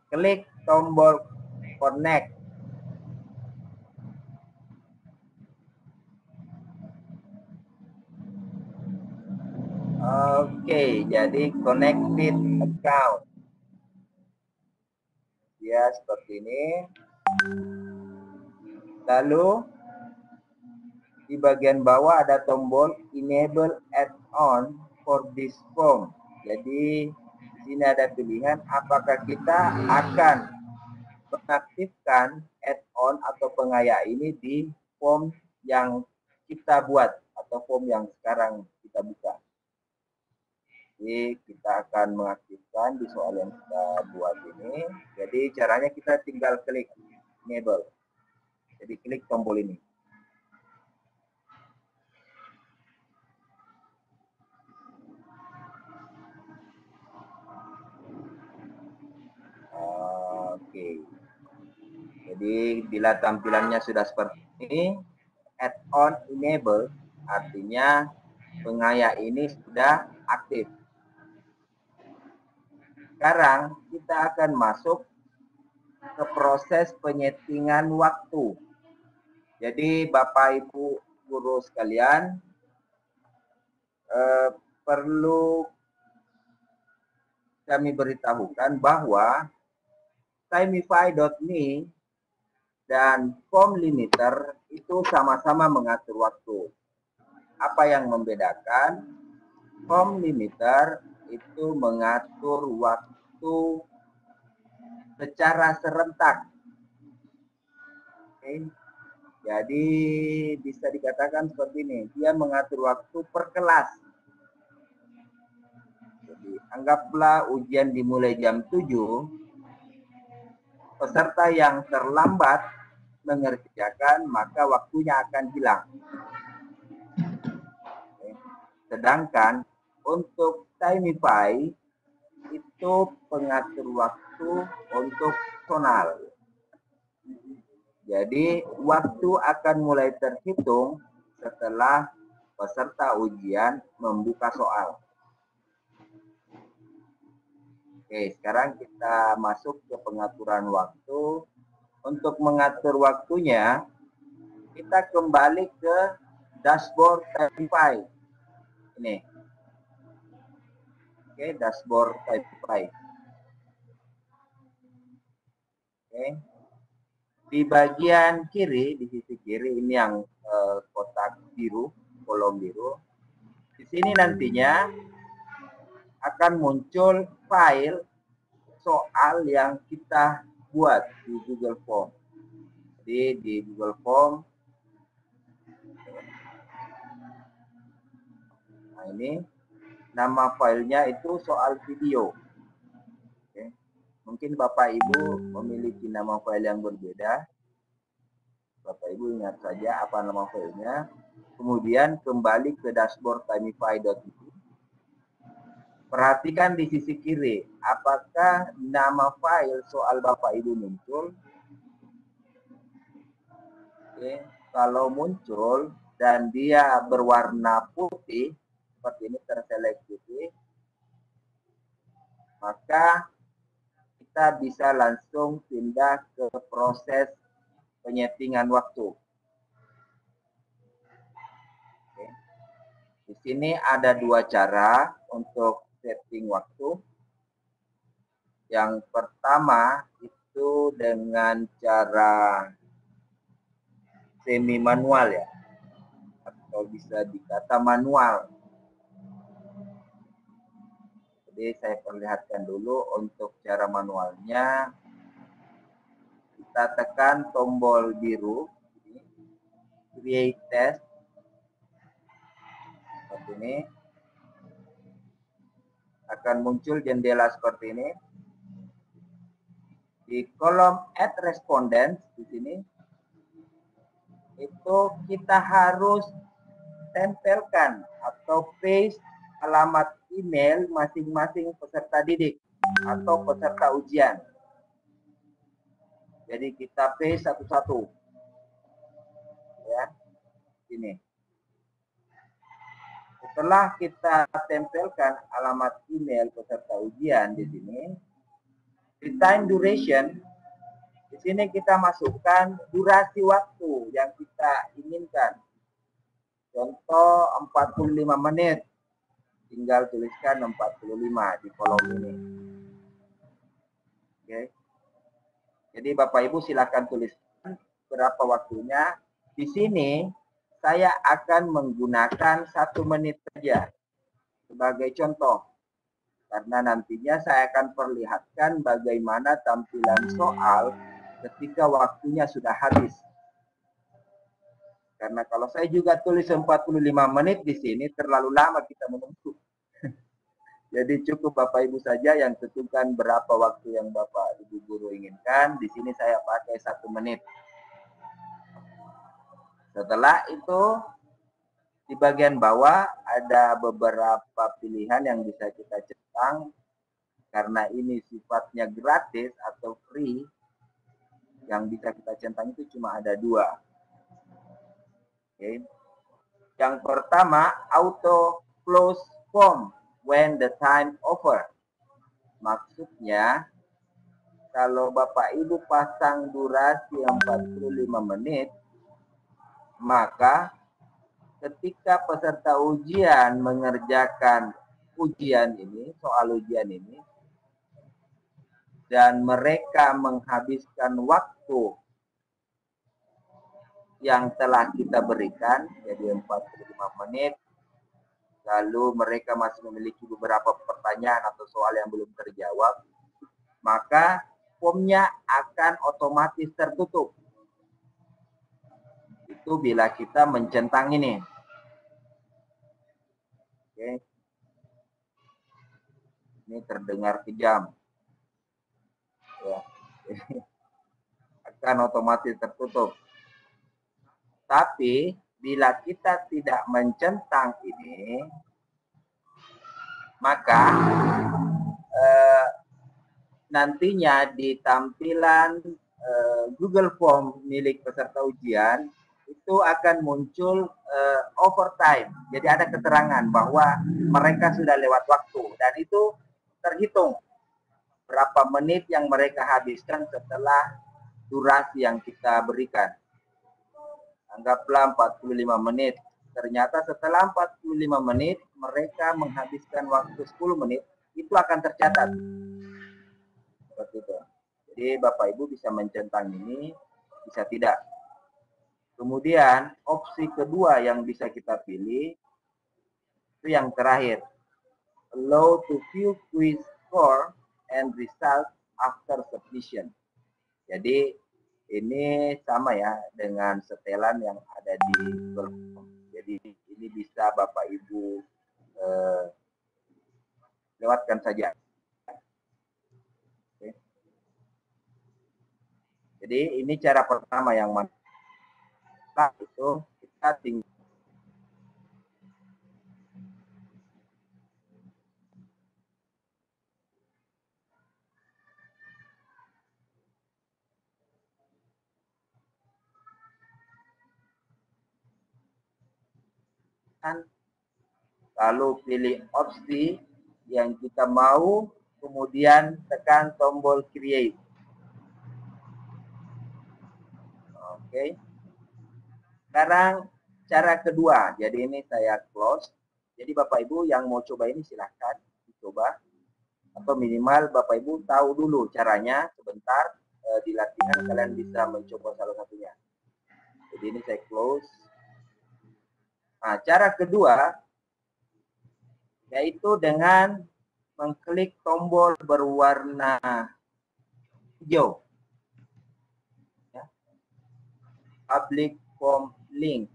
Klik tombol connect. Oke, jadi connected account. Ya, seperti ini. Lalu di bagian bawah ada tombol enable add-on for this form. Jadi di sini ada pilihan apakah kita akan mengaktifkan add-on atau pengaya ini di form yang kita buat atau form yang sekarang kita buka. Jadi kita akan mengaktifkan di soal yang kita buat ini. Jadi caranya kita tinggal klik enable. Jadi klik tombol ini. Oke. Jadi bila tampilannya sudah seperti ini, add-on enable artinya pengaya ini sudah aktif. Sekarang kita akan masuk ke proses penyetingan waktu. Jadi Bapak Ibu guru sekalian, perlu kami beritahukan bahwa Timify.me dan form limiter itu sama-sama mengatur waktu. Apa yang membedakan? Form limiter itu mengatur waktu secara serentak. Oke. Jadi bisa dikatakan seperti ini, dia mengatur waktu per kelas. Jadi anggaplah ujian dimulai jam 7, peserta yang terlambat mengerjakan maka waktunya akan hilang. Oke. Sedangkan untuk Timify itu pengatur waktu untuk personal. Jadi waktu akan mulai terhitung setelah peserta ujian membuka soal. Oke, sekarang kita masuk ke pengaturan waktu. Untuk mengatur waktunya, kita kembali ke dashboard Timify. Ini. Oke, dashboard Timify. Oke. Di bagian kiri, di sisi kiri ini yang kotak biru, kolom biru. Di sini nantinya akan muncul file soal yang kita buat di Google Form. Jadi di Google Form, nah ini nama filenya itu soal video. Oke. Mungkin Bapak Ibu memiliki nama file yang berbeda. Bapak Ibu ingat saja apa nama filenya. Kemudian kembali ke dashboard timify.me. Perhatikan di sisi kiri, apakah nama file soal Bapak Ibu muncul? Oke, kalau muncul dan dia berwarna putih, seperti ini terselect putih, maka kita bisa langsung pindah ke proses penyetingan waktu. Oke. Di sini ada dua cara untuk setting waktu. Yang pertama itu dengan cara semi manual ya, atau bisa dikata manual. Jadi saya perlihatkan dulu untuk cara manualnya. Kita tekan tombol biru, create test, seperti ini. Akan muncul jendela seperti ini. Di kolom add respondents di sini, itu kita harus tempelkan atau paste alamat email masing-masing peserta didik atau peserta ujian. Jadi kita paste satu-satu. Ya. Ini. Setelah kita tempelkan alamat email peserta ujian di sini, di time duration, di sini kita masukkan durasi waktu yang kita inginkan. Contoh 45 menit. Tinggal tuliskan 45 di kolom ini. Oke. Jadi Bapak Ibu silakan tuliskan berapa waktunya. Di sini saya akan menggunakan 1 menit saja sebagai contoh. Karena nantinya saya akan perlihatkan bagaimana tampilan soal ketika waktunya sudah habis. Karena kalau saya juga tulis 45 menit di sini terlalu lama kita menunggu. Jadi cukup Bapak Ibu saja yang tentukan berapa waktu yang Bapak Ibu guru inginkan. Di sini saya pakai 1 menit. Setelah itu di bagian bawah ada beberapa pilihan yang bisa kita centang. Karena ini sifatnya gratis atau free, yang bisa kita centang itu cuma ada 2. Oke. Yang pertama, auto close form when the time over. Maksudnya, kalau Bapak Ibu pasang durasi 45 menit, maka ketika peserta ujian mengerjakan ujian ini, soal ujian ini, dan mereka menghabiskan waktu yang telah kita berikan, jadi 45 menit, lalu mereka masih memiliki beberapa pertanyaan atau soal yang belum terjawab, maka formnya akan otomatis tertutup. Itu bila kita mencentang ini. Oke. Ini terdengar kejam. Ya. Akan otomatis tertutup. Tapi bila kita tidak mencentang ini, maka nantinya di tampilan Google Form milik peserta ujian itu akan muncul overtime. Jadi ada keterangan bahwa mereka sudah lewat waktu dan itu terhitung berapa menit yang mereka habiskan setelah durasi yang kita berikan. Anggaplah 45 menit. Ternyata setelah 45 menit mereka menghabiskan waktu 10 menit, itu akan tercatat. Seperti itu. Jadi Bapak Ibu bisa mencentang ini, bisa tidak. Kemudian opsi kedua yang bisa kita pilih itu yang terakhir. Allow to view quiz score and result after submission. Jadi ini sama ya dengan setelan yang ada di Google Form. Jadi ini bisa Bapak Ibu lewatkan saja. Oke. Jadi ini cara pertama yang mana itu kita tinggal lalu pilih opsi yang kita mau, kemudian tekan tombol create. Oke. Sekarang cara kedua, jadi ini saya close. Jadi Bapak Ibu yang mau coba ini silahkan dicoba, atau minimal Bapak Ibu tahu dulu caranya, sebentar di latihan kalian bisa mencoba salah satunya. Jadi ini saya close. Nah, cara kedua yaitu dengan mengklik tombol berwarna hijau. Ya. Public Form Link.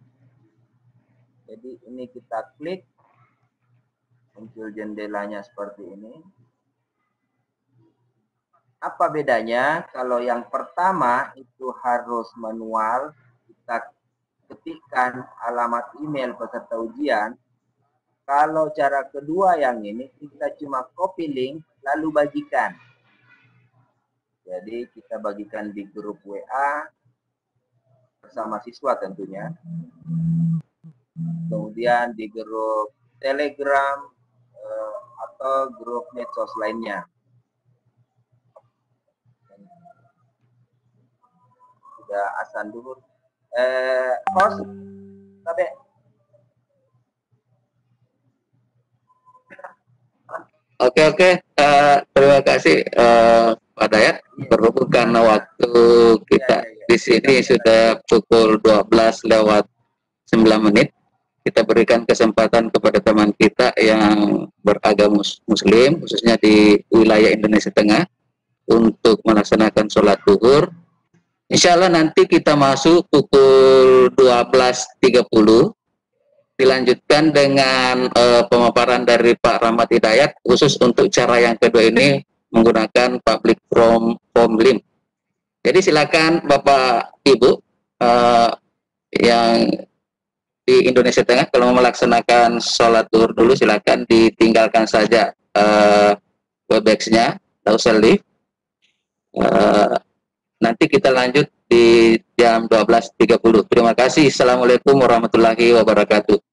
Jadi ini kita klik, muncul jendelanya seperti ini. Apa bedanya? Kalau yang pertama itu harus manual, kita ketikkan alamat email peserta ujian. Kalau cara kedua yang ini, kita cuma copy link, lalu bagikan. Jadi kita bagikan di grup WA, bersama siswa tentunya. Kemudian di grup Telegram, atau grup medsos lainnya. Sudah asan dulu. Host, tapi Oke. Terima kasih Pak Dayat. Berhubung karena waktu kita di sini sudah pukul 12:09. Kita berikan kesempatan kepada teman kita yang beragama Muslim, khususnya di wilayah Indonesia Tengah, untuk melaksanakan sholat zuhur. Insya Allah nanti kita masuk pukul 12:30. Dilanjutkan dengan pemaparan dari Pak Rahmat Hidayat khusus untuk cara yang kedua ini menggunakan public form link. Jadi silakan Bapak Ibu yang di Indonesia Tengah kalau mau melaksanakan sholat zuhur dulu silakan ditinggalkan saja Webex-nya, tidak usah leave. Nanti kita lanjut di jam 12:30. Terima kasih. Assalamualaikum warahmatullahi wabarakatuh.